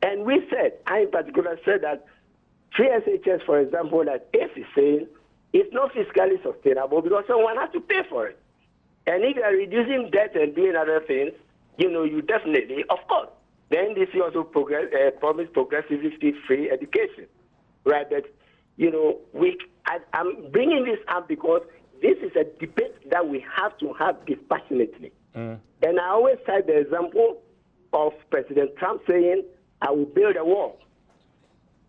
and we said, I in particular said that free SHS, for example, that ACE is saying, it's not fiscally sustainable because someone has to pay for it. And if you are reducing debt and doing other things, you definitely, of course, the NDC also promised progressively free education, right? But, I'm bringing this up because this is a debate that we have to have dispassionately. And I always cite the example of President Trump saying, I will build a wall.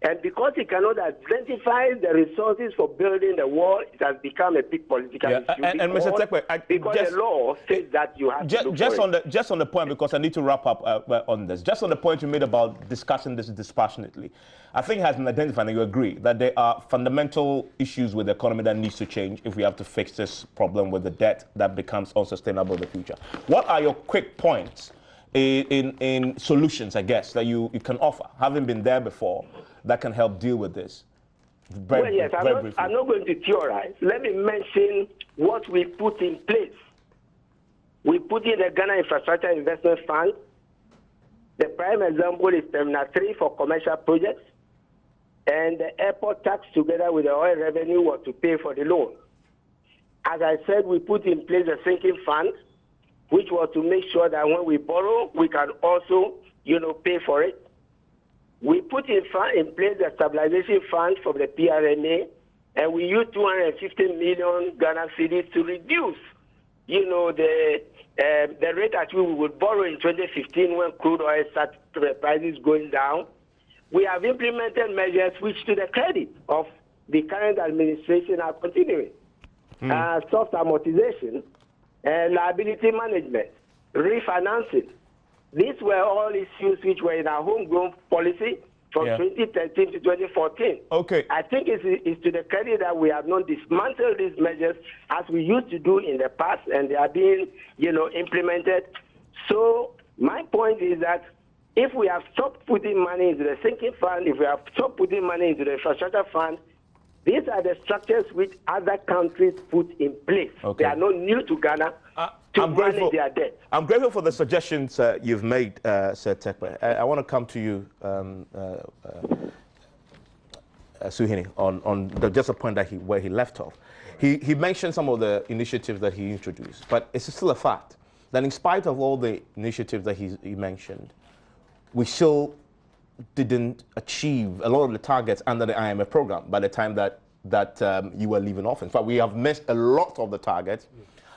And because he cannot identify the resources for building the wall, it has become a big political issue. And Mr. Tekwe, because the law says that you have to look just for on just on the point, because I need to wrap up on this. Just on the point you made about discussing this dispassionately, I think it has been identified, and you agree, that there are fundamental issues with the economy that needs to change if we have to fix this problem with the debt that becomes unsustainable in the future. What are your quick points in solutions, I guess, that you can offer, having been there before, that can help deal with this? I'm not going to theorize. Let me mention what we put in place. We put in the Ghana Infrastructure Investment Fund. The prime example is Terminal 3 for commercial projects. And the airport tax, together with the oil revenue, was to pay for the loan. As I said, we put in place a sinking fund, which was to make sure that when we borrow, we can also, pay for it. We put in place the stabilization fund from the PRNA, and we used 250 million Ghana cedis to reduce, the rate at which we would borrow in 2015 when crude oil started prices going down. We have implemented measures which, to the credit of the current administration, are continuing. Soft amortization, liability management, refinancing. These were all issues which were in our homegrown policy from 2013 to 2014. Okay. I think it's to the credit that we have not dismantled these measures as we used to do in the past, and they are being, implemented. So my point is that if we have stopped putting money into the sinking fund, if we have stopped putting money into the infrastructure fund, these are the structures which other countries put in place. Okay. They are not new to Ghana to manage their debt. I'm grateful for the suggestions you've made, Sir Tekpe. I want to come to you, Suhini, on just a point that where he left off. He mentioned some of the initiatives that he introduced, but it's still a fact that in spite of all the initiatives that he mentioned, we still didn't achieve a lot of the targets under the IMF program by the time that you were leaving office. In fact, we have missed a lot of the targets,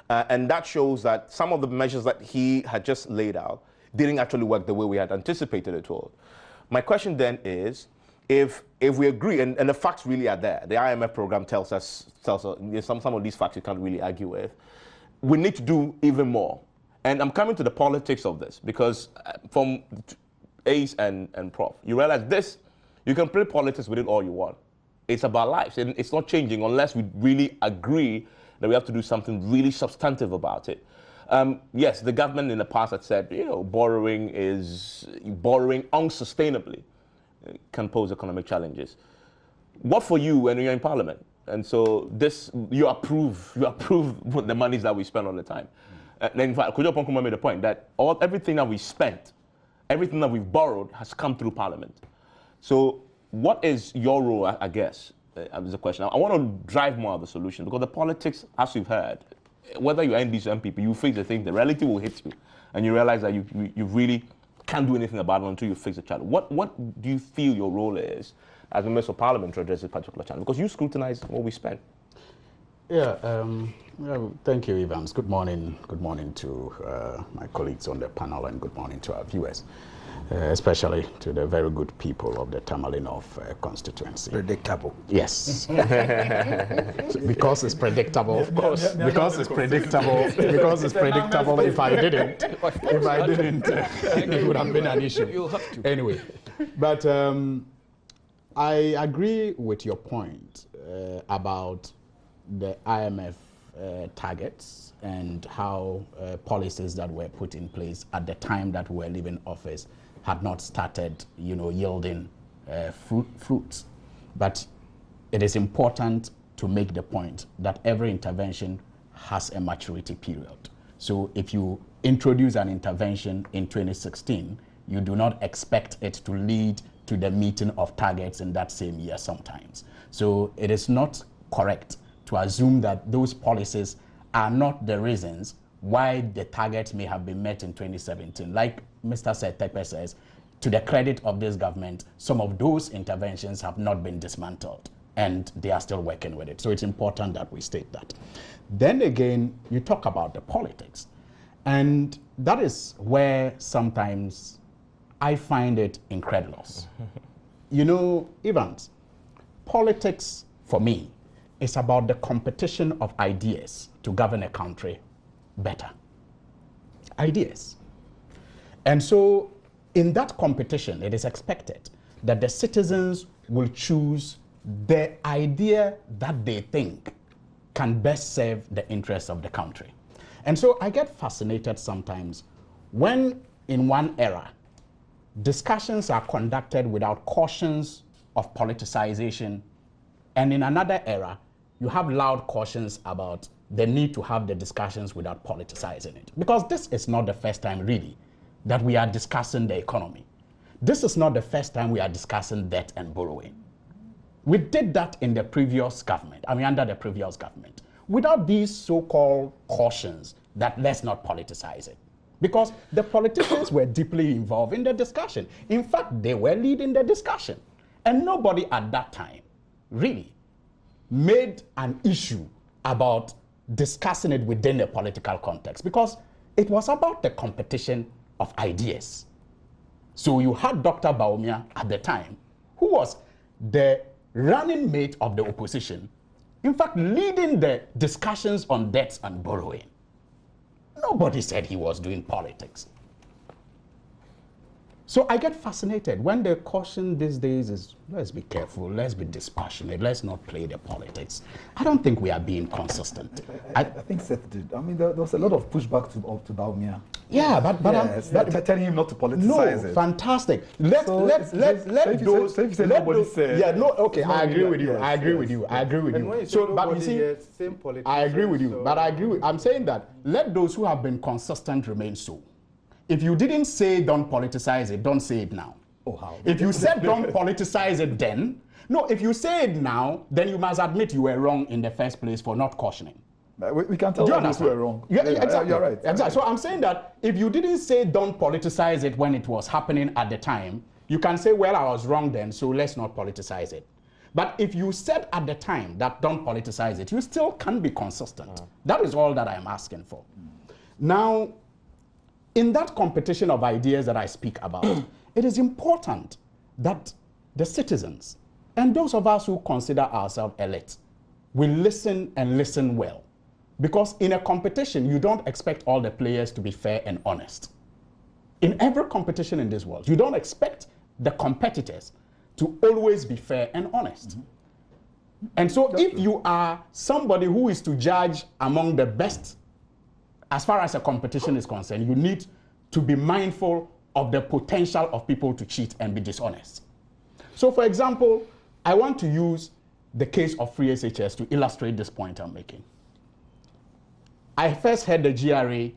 and that shows that some of the measures that he had just laid out didn't actually work the way we had anticipated it would. My question then is, if we agree, and the facts really are there, the IMF program tells us some of these facts you can't really argue with, we need to do even more. And I'm coming to the politics of this, because from Ace and Prof, you realize this, you can play politics with it all you want. It's about lives, and it's not changing unless we really agree that we have to do something really substantive about it. Yes, the government in the past had said, borrowing unsustainably can pose economic challenges. What for you when you're in Parliament? And so this, you approve the monies that we spend all the time. In fact, Kojo Ponkuma made a point that everything that we spent, everything that we've borrowed has come through Parliament. So what is your role, I guess, is the question. I want to drive more of the solution, because the politics, as we've heard, whether you're NDC or MPP, you face the thing, the reality will hit you, and you realize that you really can't do anything about it until you fix the challenge. What do you feel your role is as a member of Parliament to address this particular challenge? Because you scrutinize what we spend. Yeah, thank you, Evans. Good morning to my colleagues on the panel, and good morning to our viewers, especially to the very good people of the Tamale North constituency. Predictable. Yes. Because it's predictable, of course. Because it's predictable. Because it's predictable. If I didn't, it would have been an issue. You have to. Anyway, but I agree with your point about the IMF targets and how policies that were put in place at the time that we were leaving office had not started, yielding fruits. But it is important to make the point that every intervention has a maturity period. So if you introduce an intervention in 2016, you do not expect it to lead to the meeting of targets in that same year sometimes. So it is not correct to assume that those policies are not the reasons why the targets may have been met in 2017. Like Mr. Tekpe says, to the credit of this government, some of those interventions have not been dismantled, and they are still working with it. So it's important that we state that. Then again, you talk about the politics, and that is where sometimes I find it incredulous. Evans, politics for me is about the competition of ideas to govern a country better. Ideas. And so in that competition, it is expected that the citizens will choose the idea that they think can best serve the interests of the country. And so I get fascinated sometimes when in one era, discussions are conducted without cautions of politicization, and in another era, you have loud cautions about the need to have the discussions without politicizing it. Because this is not the first time, really, that we are discussing the economy. This is not the first time we are discussing debt and borrowing. We did that in the previous government, under the previous government, without these so-called cautions that let's not politicize it. Because the politicians were deeply involved in the discussion. In fact, they were leading the discussion. And nobody at that time, really, made an issue about discussing it within a political context, because it was about the competition of ideas. So you had Dr. Baumia at the time, who was the running mate of the opposition, in fact, leading the discussions on debts and borrowing. Nobody said he was doing politics. So I get fascinated when the caution these days is, let's be careful, let's be dispassionate, let's not play the politics. I don't think we are being consistent. I think Seth did. I mean, there was a lot of pushback to Baumia. Yeah, but yes, but telling him not to politicize it. Fantastic. Let those. Yeah, no. Okay, I agree with you. I agree with you. I agree with you. So, but you see, I agree with you. But I agree with. I'm saying that let those who have been consistent remain so. If you didn't say don't politicize it, don't say it now. Oh, how? If you said don't politicize it then, no, if you say it now, then you must admit you were wrong in the first place for not cautioning. We can tell those who were wrong. Yeah, exactly. You're right. Exactly. So I'm saying that if you didn't say don't politicize it when it was happening at the time, you can say, well, I was wrong then, so let's not politicize it. But if you said at the time that don't politicize it, you still can be consistent. That is all that I'm asking for. Now, in that competition of ideas that I speak about, it is important that the citizens and those of us who consider ourselves elite will listen and listen well. Because in a competition, you don't expect all the players to be fair and honest. In every competition in this world, you don't expect the competitors to always be fair and honest. And so if you are somebody who is to judge among the best, as far as a competition is concerned, you need to be mindful of the potential of people to cheat and be dishonest. So for example, I want to use the case of free SHS to illustrate this point I'm making. I first heard the GRA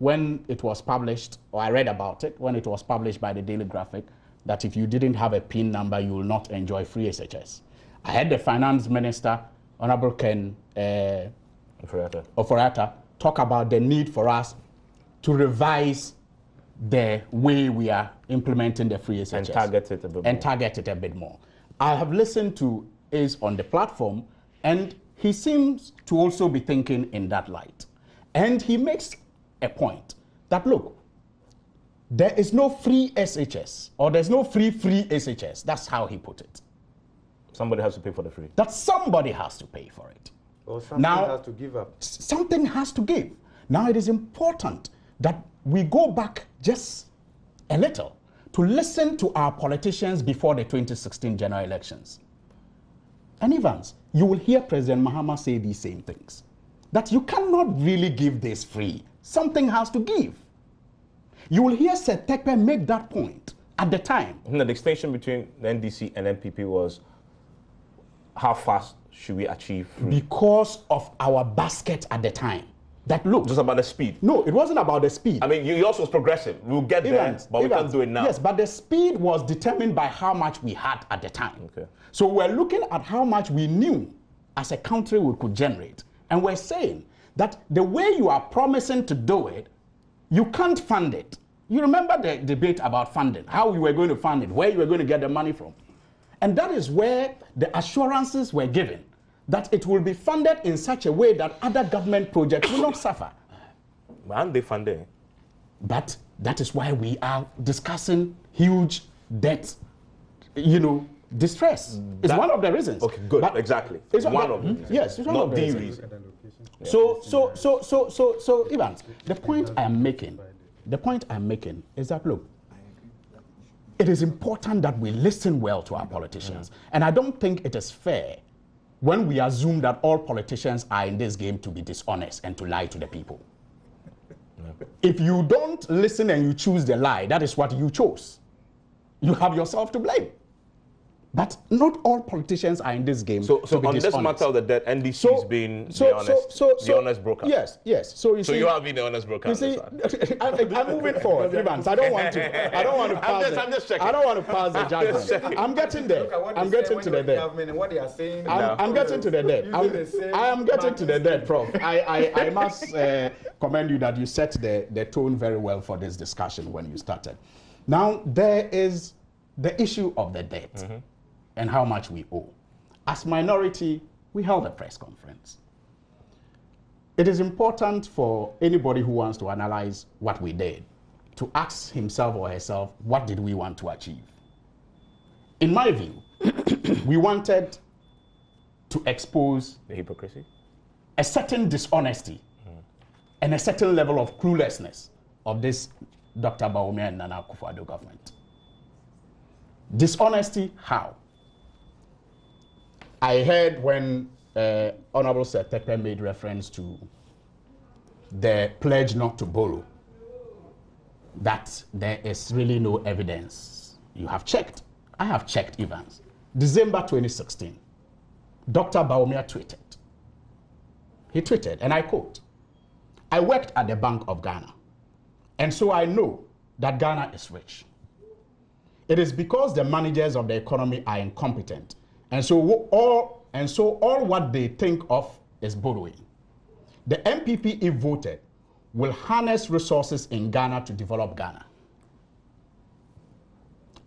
when it was published, or I read about it when it was published by the Daily Graphic, that if you didn't have a PIN number, you will not enjoy free SHS. I heard the Finance Minister, Honorable Ken Oforiatta, talk about the need for us to revise the way we are implementing the free SHS. And target it a bit more. And target it a bit more. I have listened to Ace on the platform, and he seems to also be thinking in that light. And he makes a point that, look, there is no free SHS, or there's no free SHS. That's how he put it. Somebody has to pay for the free. That somebody has to pay for it. Or something has to give up. Something has to give. Now it is important that we go back just a little to listen to our politicians before the 2016 general elections. And Evans, you will hear President Mahama say these same things. That you cannot really give this free. Something has to give. You will hear Seth Tekpe make that point at the time. The distinction between the NDC and NPP was how fast should we achieve free? Because of our basket at the time. That look. Just about the speed. No, it wasn't about the speed. I mean, yours was progressive. We'll get there, but we can't do it now. Yes, but the speed was determined by how much we had at the time. Okay. So we're looking at how much we knew as a country we could generate. And we're saying that the way you are promising to do it, you can't fund it. You remember the debate about funding, how we were going to fund it, where you were going to get the money from. And that is where the assurances were given that it will be funded in such a way that other government projects will not suffer. And they funded. But that is why we are discussing huge debt, distress. It's one of the reasons. Okay, good, but exactly. It's one of the reasons. Yes, it's one not of the the reasons. reason. So, Evans, the point I'm making is that, look, it is important that we listen well to our politicians. And I don't think it is fair when we assume that all politicians are in this game to be dishonest and to lie to the people. If you don't listen and you choose the lie, that is what you chose. You have yourself to blame. But not all politicians are in this game So to be on dishonest. this matter of the debt, NDC has been the honest broker. Yes. So you see, you have been the honest broker. You see, I'm moving forward, Evans. I don't want to. I don't want to pass. I'm just checking. I don't want to pass the judgment. I'm getting there. I'm getting to the debt. What they are saying. I'm getting to the debt. I am getting to the debt, Prof. I must commend you that you set the tone very well for this discussion when you started. Now there is the issue of the debt. And how much we owe. As minority, we held a press conference. It is important for anybody who wants to analyze what we did to ask himself or herself, what did we want to achieve? In my view, we wanted to expose the hypocrisy, a certain dishonesty, and a certain level of cluelessness of this Dr. Bawumia and Nana Akufo-Addo government. Dishonesty, how? I heard when Honorable Sir Tepe made reference to the pledge not to borrow, that there is really no evidence. You have checked. I have checked, Evans. December 2016, Dr. Bawumia tweeted. He tweeted, and I quote, "I worked at the Bank of Ghana, and so I know that Ghana is rich. It is because the managers of the economy are incompetent, and so all what they think of is borrowing. The MPP, if voted, will harness resources in Ghana to develop Ghana.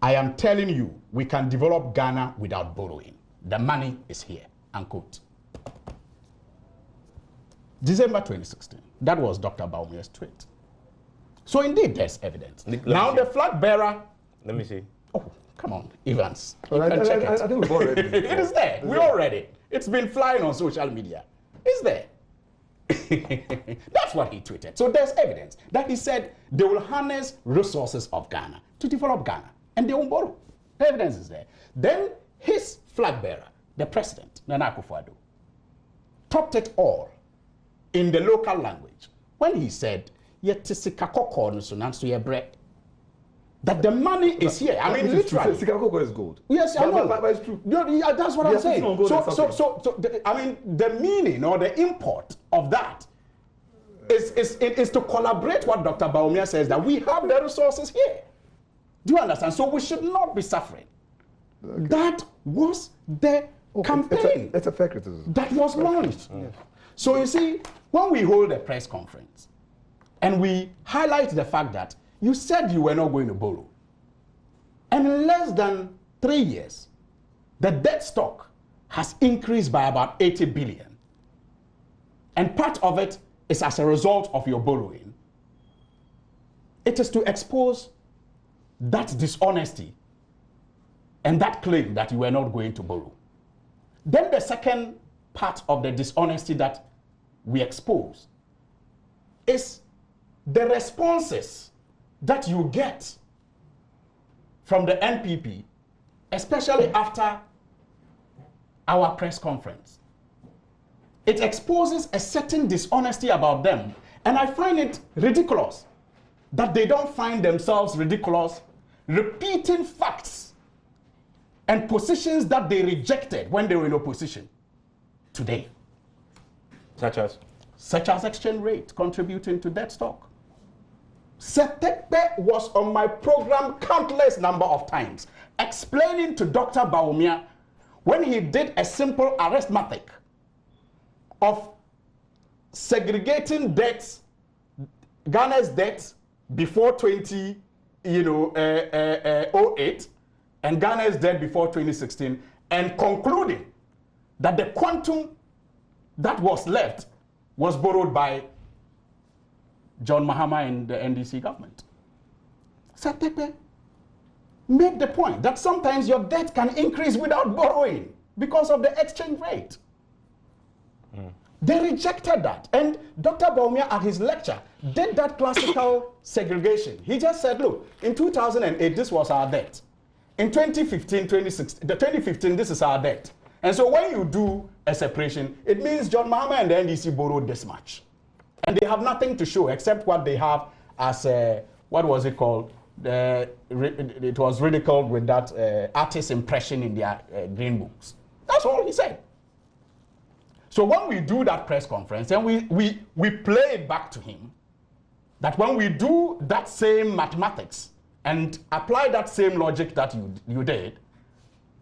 I am telling you, we can develop Ghana without borrowing. The money is here," unquote. December 2016. That was Dr. Bawumia's tweet. So indeed, there's evidence. Now the flag bearer. Let me see. Oh, come on, Evans. Well, I think we've already. It is there. We all read it. It's been flying on social media. It's there. That's what he tweeted. So there's evidence that he said they will harness resources of Ghana to develop Ghana, and they won't borrow. The evidence is there. Then his flag bearer, the president, Nana Akufo-Addo, topped it all in the local language when he said, that the money is here. I mean, literally. Sikakoko is gold. Yes, I know. But it's true. Yeah, that's what I'm saying. So, I mean, the meaning or the import of that is to collaborate what Dr. Bawumia says, that we have the resources here. Do you understand? So we should not be suffering. Okay. That was the campaign. It's a fair criticism. That was launched. Yes. So you see, when we hold a press conference and we highlight the fact that you said you were not going to borrow, and in less than 3 years, the debt stock has increased by about 80 billion. And part of it is as a result of your borrowing. It is to expose that dishonesty and that claim that you were not going to borrow. Then the second part of the dishonesty that we expose is the responses that you get from the NPP, especially after our press conference. It exposes a certain dishonesty about them, and I find it ridiculous that they don't find themselves ridiculous repeating facts and positions that they rejected when they were in opposition today. Such as? Such as exchange rate contributing to debt stock. Setepe was on my program countless number of times explaining to Dr. Bawumia when he did a simple arithmetic of segregating debts, Ghana's debts before 2008 and Ghana's debt before 2016, and concluding that the quantum that was left was borrowed by John Mahama and the NDC government. Setepe made the point that sometimes your debt can increase without borrowing because of the exchange rate. They rejected that. And Dr. Bawumia at his lecture did that classical segregation. He just said, look, in 2008, this was our debt. In 2015, 2015, this is our debt. And so when you do a separation, it means John Mahama and the NDC borrowed this much. And they have nothing to show except what they have as a, what was it called? It was ridiculed with that artist impression in their green books. That's all he said. So when we do that press conference and we play it back to him, that when we do that same mathematics and apply that same logic that you did,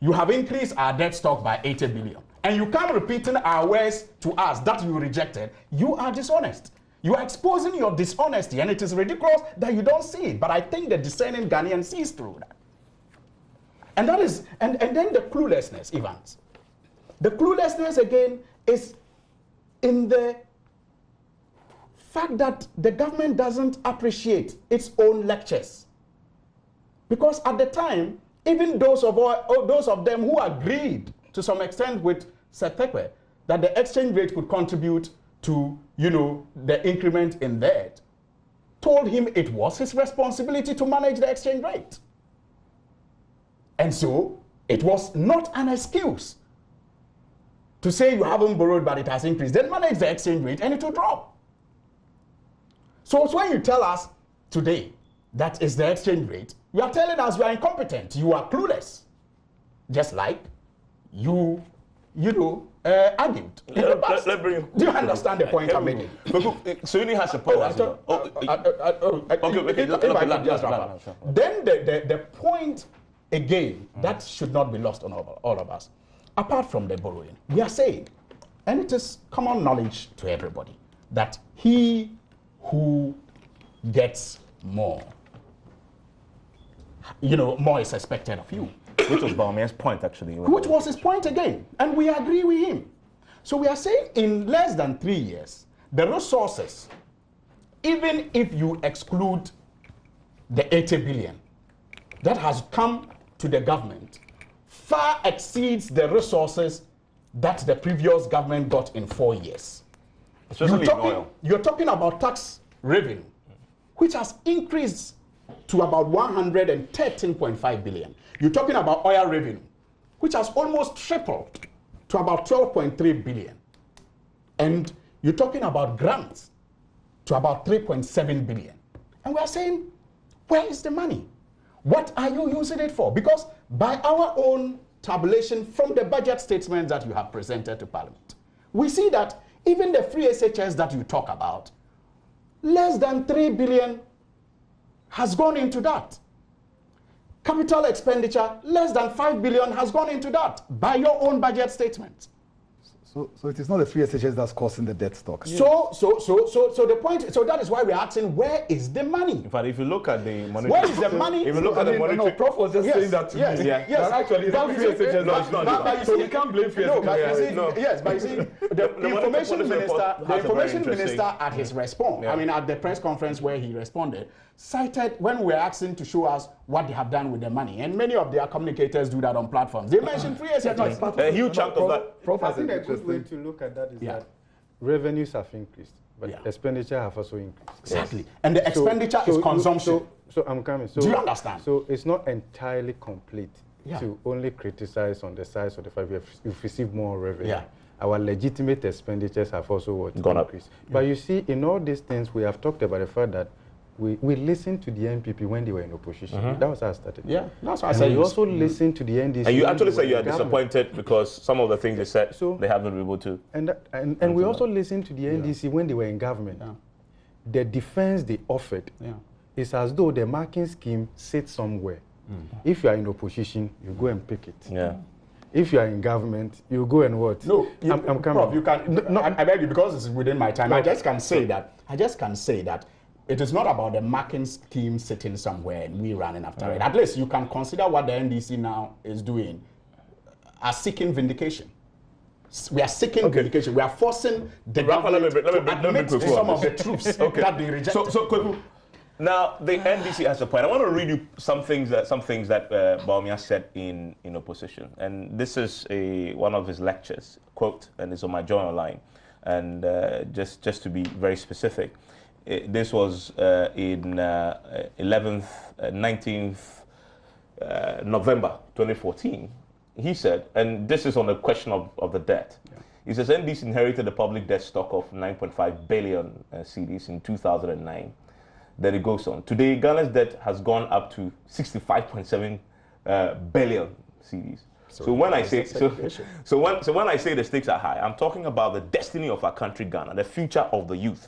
you have increased our debt stock by 80 billion. And you come repeating our words to us that you rejected, you are dishonest. You are exposing your dishonesty, and it is ridiculous that you don't see it. But I think the discerning Ghanaian sees through that. And that is, and then the cluelessness, Evans. The cluelessness again is in the fact that the government doesn't appreciate its own lectures. Because at the time, even those of them who agreed to some extent with Setekwe that the exchange rate could contribute to, the increment in that, told him it was his responsibility to manage the exchange rate. And so it was not an excuse to say you haven't borrowed but it has increased. Then manage the exchange rate and it will drop. So it's when you tell us today that is the exchange rate, you are telling us you are incompetent, you are clueless. Just like you argued in the past. Do you understand the point I'm making? So you has a point. Then the point again that should not be lost on all of us. Apart from the borrowing, we are saying, and it is common knowledge to everybody, that he who gets more, more is expected of you. Which was Bawumia's point, actually. Which was his point again, and we agree with him. So we are saying in less than 3 years, the resources, even if you exclude the 80 billion that has come to the government, far exceeds the resources that the previous government got in 4 years. You're talking about tax revenue, which has increased to about 113.5 billion. You're talking about oil revenue, which has almost tripled to about 12.3 billion. And you're talking about grants to about 3.7 billion. And we are saying, where is the money? What are you using it for? Because by our own tabulation from the budget statements that you have presented to Parliament, we see that even the free SHS that you talk about, less than 3 billion has gone into that. Capital expenditure, less than 5 billion has gone into that by your own budget statement. So it is not the free SHS that's causing the debt stock. Yes. So the point, so that is why we're asking, where is the money? In fact, if you look at the monetary... Where is the money? If you look at the monetary... No, Prof was just saying that to me. Yes. Actually, it's not free SHS. No, it's not. So we can't blame free SHS. Yes, but you see, the information minister at his response, I mean, at the press conference where he responded, cited when we were asking to show us what they have done with the money, and many of their communicators do that on platforms. They mentioned free SHS. A huge chunk of that. I think a good way to look at that is that revenues have increased, but expenditure have also increased. Exactly. And the expenditure is consumption. So I'm coming. So, do you understand? So it's not entirely complete to only criticize on the size of the fact we've received more revenue. Yeah. Our legitimate expenditures have also gone increased. But you see, in all these things, we have talked about the fact that we listened to the NPP when they were in opposition. That was how I started. Yeah, that's why I said we also listened to the NDC. And you actually say you are disappointed because some of the things they said, they haven't been able to. And we also listened to the NDC when they were in government. The defense they offered is as though the marking scheme sits somewhere. If you are in opposition, you go and pick it. If you are in government, you go and what? No, I'm coming. Prof, you can. No, I beg you, because it's within my time. I just can say that. It is not about the marking scheme sitting somewhere and we running after it. At least you can consider what the NDC now is doing as seeking vindication. We are seeking vindication. We are forcing the government to admit some of the truths that they reject. So now the NDC has a point. I want to read you some things that Bawumia said in opposition, and this is one of his lectures, quote, and it's on my Joy Online, and just to be very specific. This was in 19th November 2014. He said, and this is on the question of the debt. He says, NDC inherited a public debt stock of 9.5 billion cedis in 2009. Then it goes on. Today, Ghana's debt has gone up to 65.7 billion cedis. So when I say when I say the stakes are high, I'm talking about the destiny of our country, Ghana, the future of the youth.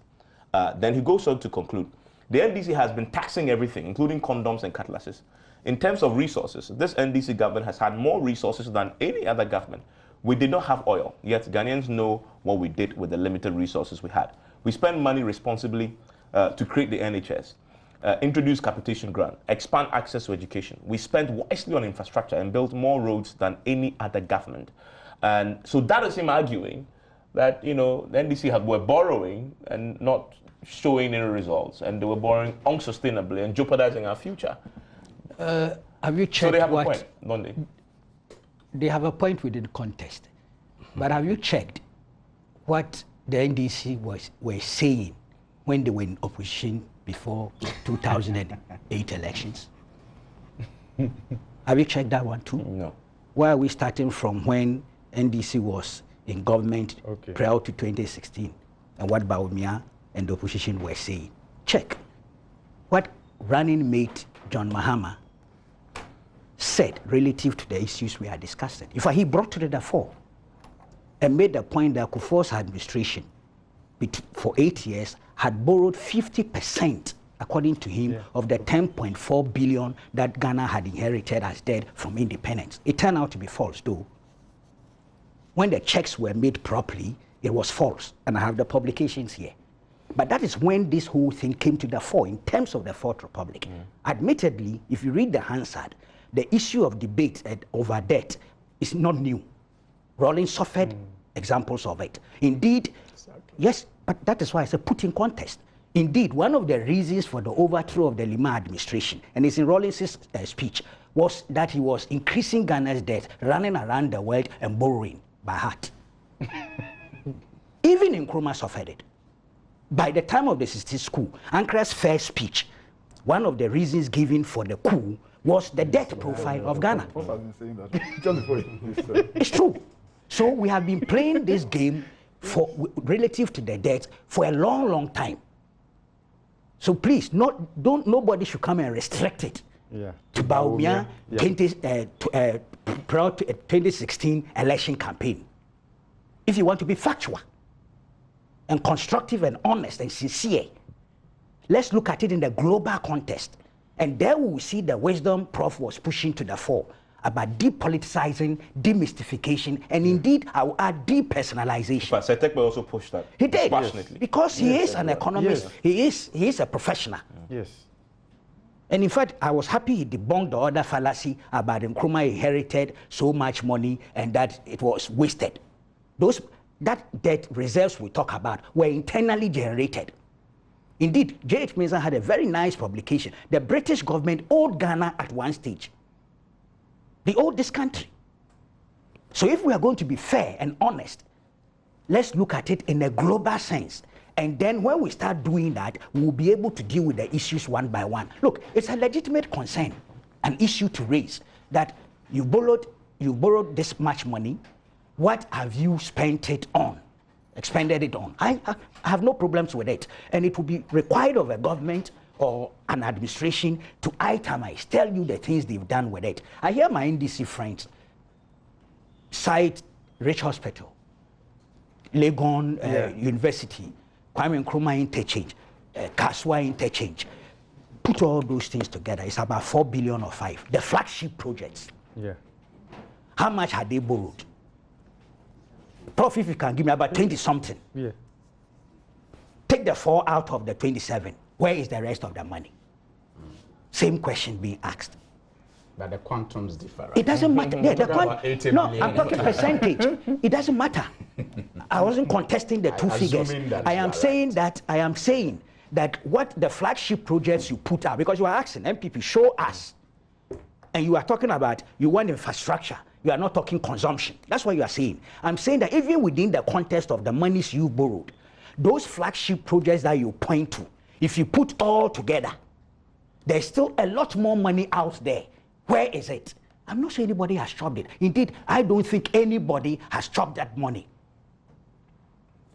Then he goes on to conclude, the NDC has been taxing everything, including condoms and cutlasses. In terms of resources, this NDC government has had more resources than any other government. We did not have oil, yet Ghanaians know what we did with the limited resources we had. We spent money responsibly to create the NHS, introduce capitation grant, expand access to education. We spent wisely on infrastructure and built more roads than any other government. And so that is him arguing that, you know, the NDC were borrowing and not showing any results, and they were borrowing unsustainably and jeopardizing our future. Have you checked So they have what, a point, don't they? They have a point within contest. But have you checked what the NDC were saying when they were in opposition before 2008 elections? Have you checked that one too? No. Why are we starting from when NDC was in government prior to 2016 and what Bawumia and the opposition were saying? Check what running mate John Mahama said relative to the issues we are discussing. In fact, he brought to the fore and made the point that Akufo's administration for 8 years had borrowed 50%, according to him, of the 10.4 billion that Ghana had inherited as debt from independence. It turned out to be false, though. When the checks were made properly, it was false, and I have the publications here. But that is when this whole thing came to the fore in terms of the Fourth Republic. Admittedly, if you read the Hansard, the issue of debate over debt is not new. Rawlings suffered examples of it. Indeed, yes, but that is why it's a put in contest. Indeed, one of the reasons for the overthrow of the Lima administration, and it's in Rawlings' speech, was that he was increasing Ghana's debt, running around the world and borrowing by heart. Even Nkrumah suffered it. By the time of the 60s coup, Ankra's first speech, one of the reasons given for the coup was the debt profile of Ghana. It's true. So we have been playing this game relative to the debt for a long, long time. So please, nobody should come and restrict it to Bawumia 2016 election campaign. If you want to be factual and constructive and honest and sincere, let's look at it in the global context. And there we will see the wisdom Prof was pushing to the fore about depoliticizing, demystification, and indeed, I will add depersonalization. But Setekbe also pushed that. He did, passionately. Because he is an economist. He is a professional. Yes. And in fact, I was happy he debunked the other fallacy about Nkrumah inherited so much money and that it was wasted. That debt reserves we talk about were internally generated. Indeed, J.H. Mason had a very nice publication. The British government owed Ghana at one stage. They owed this country. So if we are going to be fair and honest, let's look at it in a global sense. And then when we start doing that, we'll be able to deal with the issues one by one. Look, it's a legitimate concern, an issue to raise, that you borrowed this much money. What have you spent it on? Expended it on? I have no problems with it. And it will be required of a government or an administration to itemize, tell you the things they've done with it. I hear my NDC friends cite Rich Hospital, Legon University, Kwame Nkrumah interchange, Kaswa interchange. Put all those things together, it's about 4 billion or 5. The flagship projects. Yeah. How much had they borrowed? Prof, if you can give me about 20 something. Yeah. Take the 4 out of the 27. Where is the rest of the money? Same question being asked. But the quantums differ. Right? It doesn't matter. Yeah, No, I'm talking percentage. It doesn't matter. I wasn't contesting the two figures. I am saying that what the flagship projects you put out, because you are asking MPP, show us. And you are talking about, you want infrastructure. You are not talking consumption. That's what you are saying. I'm saying that even within the context of the monies you borrowed, those flagship projects that you point to, if you put all together, there's still a lot more money out there. Where is it? I'm not sure anybody has chopped it. Indeed, I don't think anybody has chopped that money.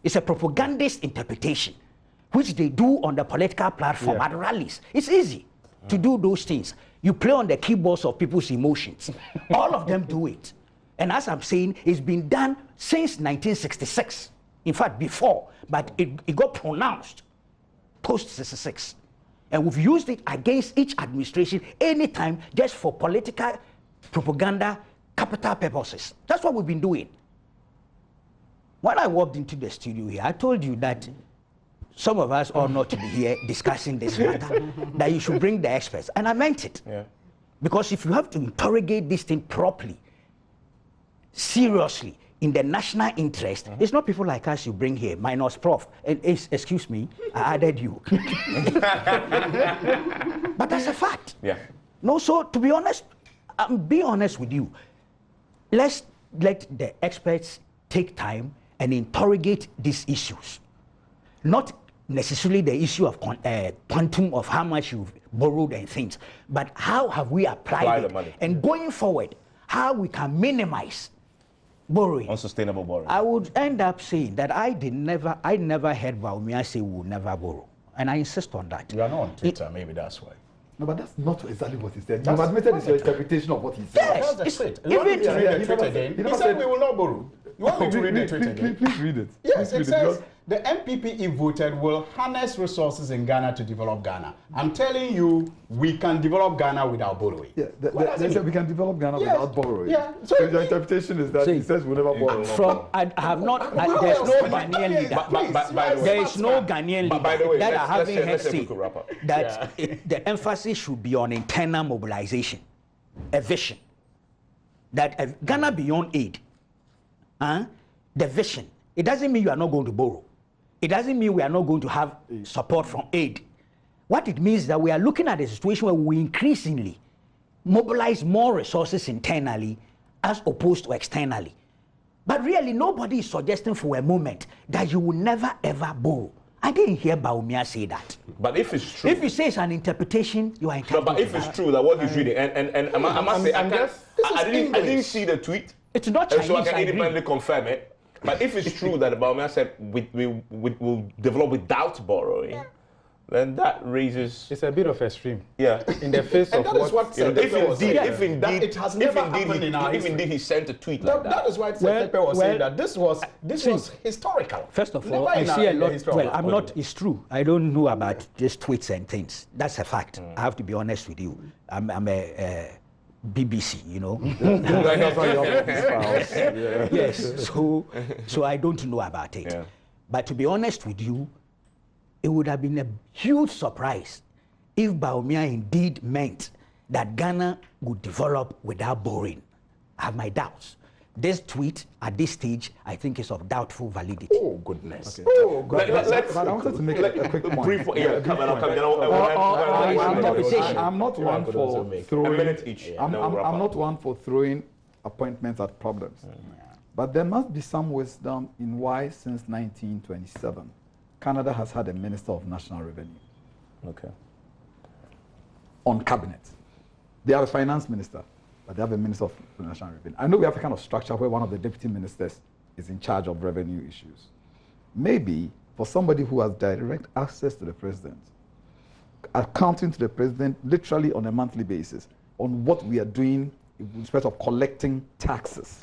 It's a propagandist interpretation, which they do on the political platform at rallies. It's easy to do those things. You play on the keyboards of people's emotions. All of them do it. And as I'm saying, it's been done since 1966. In fact, before, but it got pronounced post-66. And we've used it against each administration anytime just for political propaganda, capital purposes. That's what we've been doing. When I walked into the studio here, I told you that some of us ought not to be here discussing this matter, that you should bring the experts. And I meant it. Yeah. Because if you have to interrogate this thing properly, seriously, in the national interest, it's not people like us you bring here, minus Prof. And excuse me, I added you. But that's a fact. Yeah. No, so to be honest, be honest with you. Let's let the experts take time and interrogate these issues. Not necessarily the issue of quantum of how much you've borrowed and things, but how have we applied it? Money. And going forward, how we can minimize borrowing. Unsustainable borrowing. I would end up saying that I never heard Bawumia say we will never borrow. And I insist on that. You are not on Twitter, maybe that's why. No, but that's not exactly what he said. You've admitted it's your interpretation of what he said. Yes, That's the tweet. even You want me to read the he tweet never again? said- He said we will not borrow. You want me to read the tweet again? Please read it. Yes, Please it read says the MPP if voted will harness resources in Ghana to develop Ghana. I'm telling you, we can develop Ghana without borrowing. Yeah, What does they it said mean? we can develop Ghana Yes. without borrowing. Yeah. So your interpretation is that See, he says we'll never borrow. I have not, Who there's else? no But- Ghanaian leader. by the way- There is no Ghanaian But by the leader way, that I let's haven't say- heard let's say we say could wrap up. that the emphasis should be on internal mobilization, a vision. That Ghana beyond aid, the vision. It doesn't mean you are not going to borrow. It doesn't mean we are not going to have support from aid. What it means is that we are looking at a situation where we increasingly mobilize more resources internally as opposed to externally. But really, nobody is suggesting for a moment that you will never ever borrow. I didn't hear Bawumia say that. But if it's true, If you say it's an interpretation, you are no, entitled but if to it's that. true that what he's reading, and I must say, I didn't see the tweet, It's not and Chinese, so I can I agree. independently confirm it. But if it's true that Bawumia said we will develop without borrowing, then that raises It's a bit of extreme. yeah. In the face And of that is what You know, Sedepe was saying, if indeed, that it has never if happened in our if history. indeed he sent a tweet like That is why Well, Sedepe was saying well, that this was historical. First of Never all, I in our- see a in the lot. history of Well, our I'm country. not. It's true. I don't know about these tweets and things. That's a fact. I have to be honest with you. I'm a BBC, you know. Yes. So I don't know about it. Yeah. But to be honest with you, it would have been a huge surprise if Bawumia indeed meant that Ghana would develop without borrowing. I have my doubts. This tweet at this stage, I think, is of doubtful validity. Oh, goodness. Okay. Oh, goodness. But I wanted to make a quick point. brief, yeah, come on, I'm not one for throwing. A minute each. I'm then we'll wrap up. not one for throwing appointments at problems. But there must be some wisdom in why, since 1927, Canada has had a Minister of National Revenue Okay. on cabinet. They have a finance minister, but they have a Minister of National Revenue. I know we have a kind of structure where one of the deputy ministers is in charge of revenue issues. Maybe for somebody who has direct access to the president, accounting to the president literally on a monthly basis on what we are doing in respect of collecting taxes.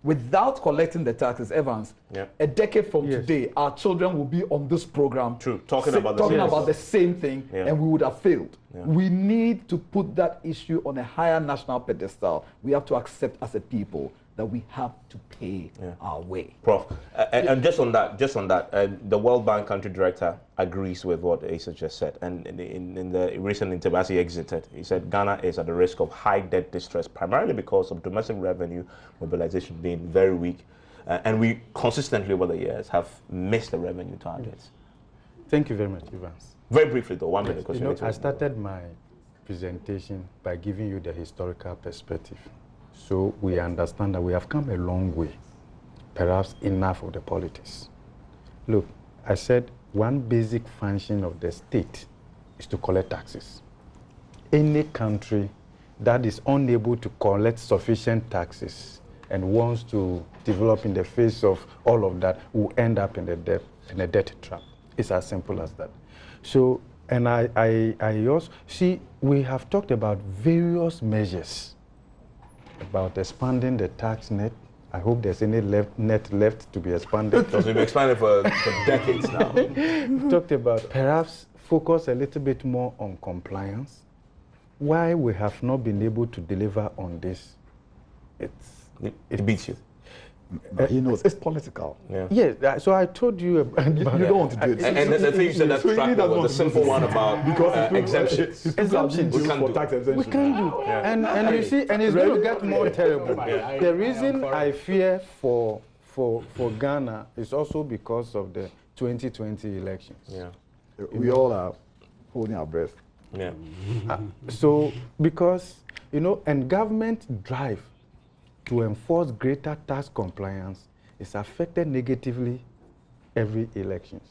Without collecting the taxes, Evans, Yeah. a decade from today, our children will be on this program True, talking about the same thing, Yeah. and we would have failed. Yeah. We need to put that issue on a higher national pedestal. We have to accept as a people that we have to pay our way. Prof, and just on that, the World Bank country director agrees with what Asa just said. And in the recent interview, as he exited, he said Ghana is at the risk of high debt distress, primarily because of domestic revenue mobilization being very weak. And we consistently over the years have missed the revenue targets. Thank you very much, Evans. Very briefly though, 1 minute. You know, I started my presentation by giving you the historical perspective. So we understand that we have come a long way, perhaps enough of the politics. Look, I said one basic function of the state is to collect taxes. Any country that is unable to collect sufficient taxes and wants to develop in the face of all of that will end up in a debt trap. It's as simple as that. So, and I also see we have talked about various measures about expanding the tax net. I hope there's any net left to be expanded. Because we've expanded for decades now. We talked about perhaps focus a little bit more on compliance. Why we have not been able to deliver on this, It beats you. He knows it's political. Yeah. Yes, so I told you about You don't want to do it. And the thing you said that So he track doesn't was want the to do simple this. one about exemptions. Exemptions. We can't do. tax exemption. we can do. And you see, and it's going to get more terrible. The reason I fear for for Ghana, it's also because of the 2020 elections. Yeah. We all are holding our breath. Yeah. So, because, and government drive to enforce greater tax compliance is affected negatively every elections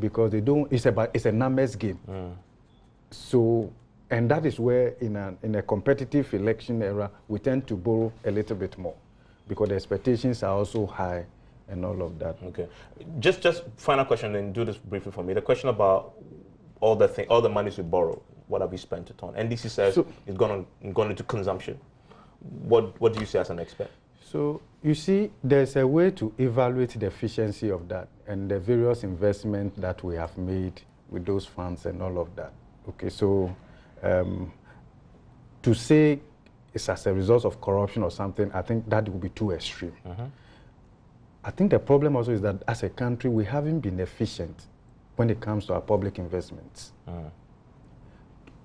because they don't, it's a numbers game. So, and that is where in a competitive election era, we tend to borrow a little bit more because the expectations are also high and all of that. Okay. Just final question, and do this briefly for me. The question about all the monies we borrow, what have we spent it on? NDC says it's gone into consumption. What do you say as an expert? So you see, there's a way to evaluate the efficiency of that and the various investments that we have made with those funds and all of that. Okay, so to say it's as a result of corruption or something, I think that would be too extreme. I think the problem also is that as a country, we haven't been efficient when it comes to our public investments.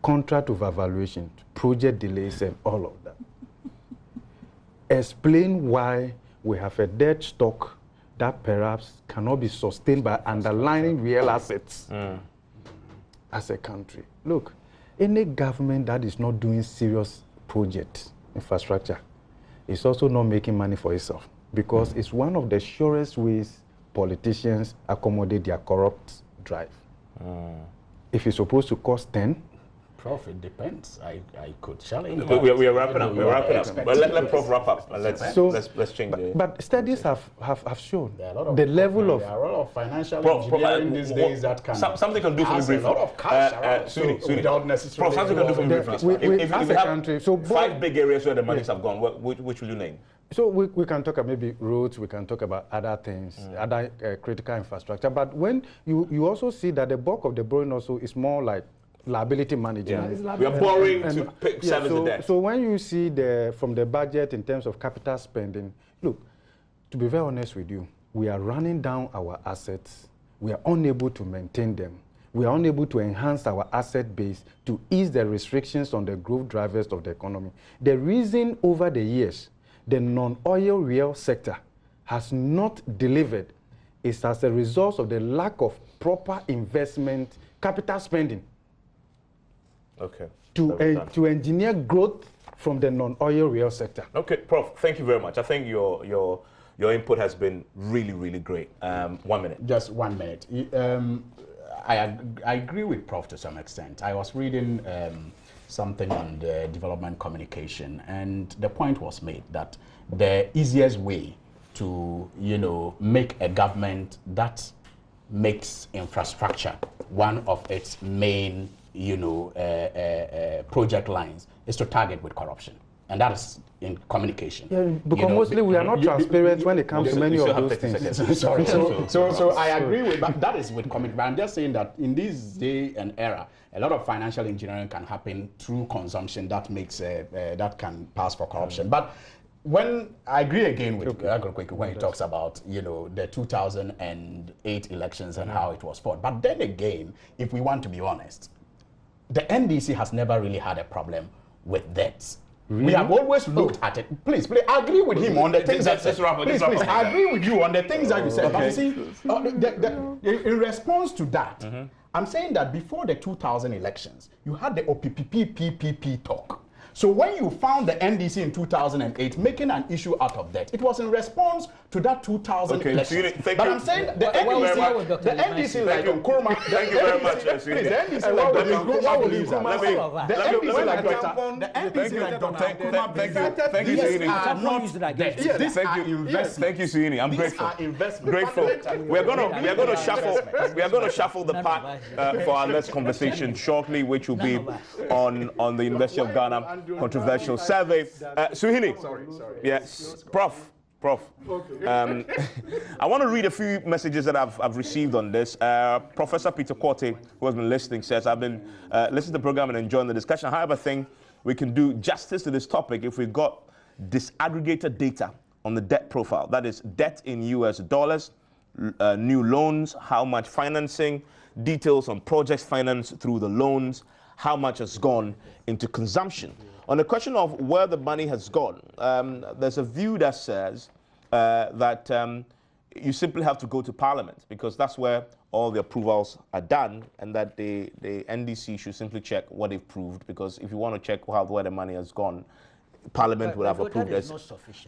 Contract overvaluation, project delays, and all of that. Explain why we have a debt stock that perhaps cannot be sustained by underlying real assets as a country. Look, any government that is not doing serious project infrastructure is also not making money for itself because it's one of the surest ways politicians accommodate their corrupt drive. If it's supposed to cost 10, Prof, it depends. I could challenge. We are wrapping up. We're wrapping up. But let Prof wrap up and let's change the. But studies have shown the level of. There are a lot of financial engineering these days that can. Something can do for me briefly. A lot of cash around, without necessarily. Prof, something can do for me briefly. If as a country, so 5 big areas where the monies have gone, which will you name? So we can talk about maybe roads, we can talk about other things, other critical infrastructure. But when you also see that the bulk of the borrowing also is more like liability management. We are borrowing to service the debt. So when you see from the budget in terms of capital spending, look, to be very honest with you, we are running down our assets. We are unable to maintain them. We are unable to enhance our asset base to ease the restrictions on the growth drivers of the economy. The reason over the years the non-oil real sector has not delivered is as a result of the lack of proper investment, capital spending. Okay. To engineer growth from the non-oil real sector. Okay, Prof, thank you very much. I think your input has been really, really great. 1 minute. Just 1 minute. I agree with Prof to some extent. I was reading something on the development communication, and the point was made that the easiest way to, make a government that makes infrastructure one of its main project lines is to target with corruption, and that is in communication. Yeah, because mostly we are not transparent when it comes to many of those things. Sorry. So I agree with that is with communication. But I'm just saying that in this day and era, a lot of financial engineering can happen through consumption that makes that can pass for corruption. But when I agree again with Akufo-Addo when he talks about the 2008 elections and how it was fought. But then again, if we want to be honest, the NDC has never really had a problem with debts. Really? We have always looked at it. Please, I agree with him on the things that you said. Please, I agree with you on the things that you said. But you see, in response to that, I'm saying that before the 2000 elections, you had the OPPP talk. So when you found the NDC in 2008 making an issue out of that, it was in response to that 2000 election. But I'm saying the NDC like Nkrumah. Thank you very much, please, the NDC like Dr. Nkrumah believes that. The NDC like Dr. Nkrumah. Thank you, Suhuyini. These are investments. Thank you, Suhuyini. I'm grateful. Grateful. We are going to shuffle the pack for our next conversation shortly, which will be on the University of Ghana controversial survey. Suhuyini. Sorry. Yes, Prof. Okay. I want to read a few messages that I've received on this. Professor Peter Korte, who has been listening, says, I've been listening to the program and enjoying the discussion. However, I think we can do justice to this topic if we got disaggregated data on the debt profile. That is debt in US dollars, new loans, how much financing, details on projects financed through the loans, how much has gone into consumption. On the question of where the money has gone, there's a view that says that you simply have to go to Parliament, because that's where all the approvals are done, and that the NDC should simply check what they've proved, because if you want to check where the money has gone, Parliament would have approved it,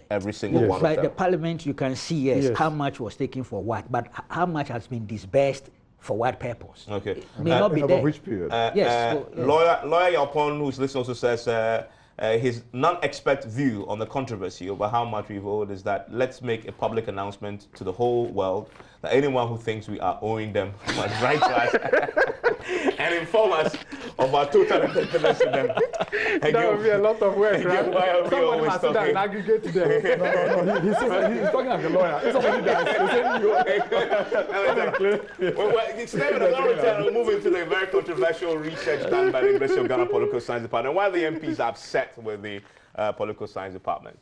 every single one of them. By the Parliament, you can see, yes, how much was taken for what, but how much has been disbursed for what purpose? Okay. It may not be there. Which period? Yes. Lawyer Yapon, who's listening, also says his non-expert view on the controversy over how much we've owed is that let's make a public announcement to the whole world that anyone who thinks we are owing them must write to us and inform us of our total indebtedness to them. That would be a lot of work, right? Somebody must sit down and aggregate them. No, he's talking like a lawyer. Somebody It's never the long time. We'll move into the very controversial research done by the University of Ghana Political Science Department. Why the MPs are upset with the Political Science Department?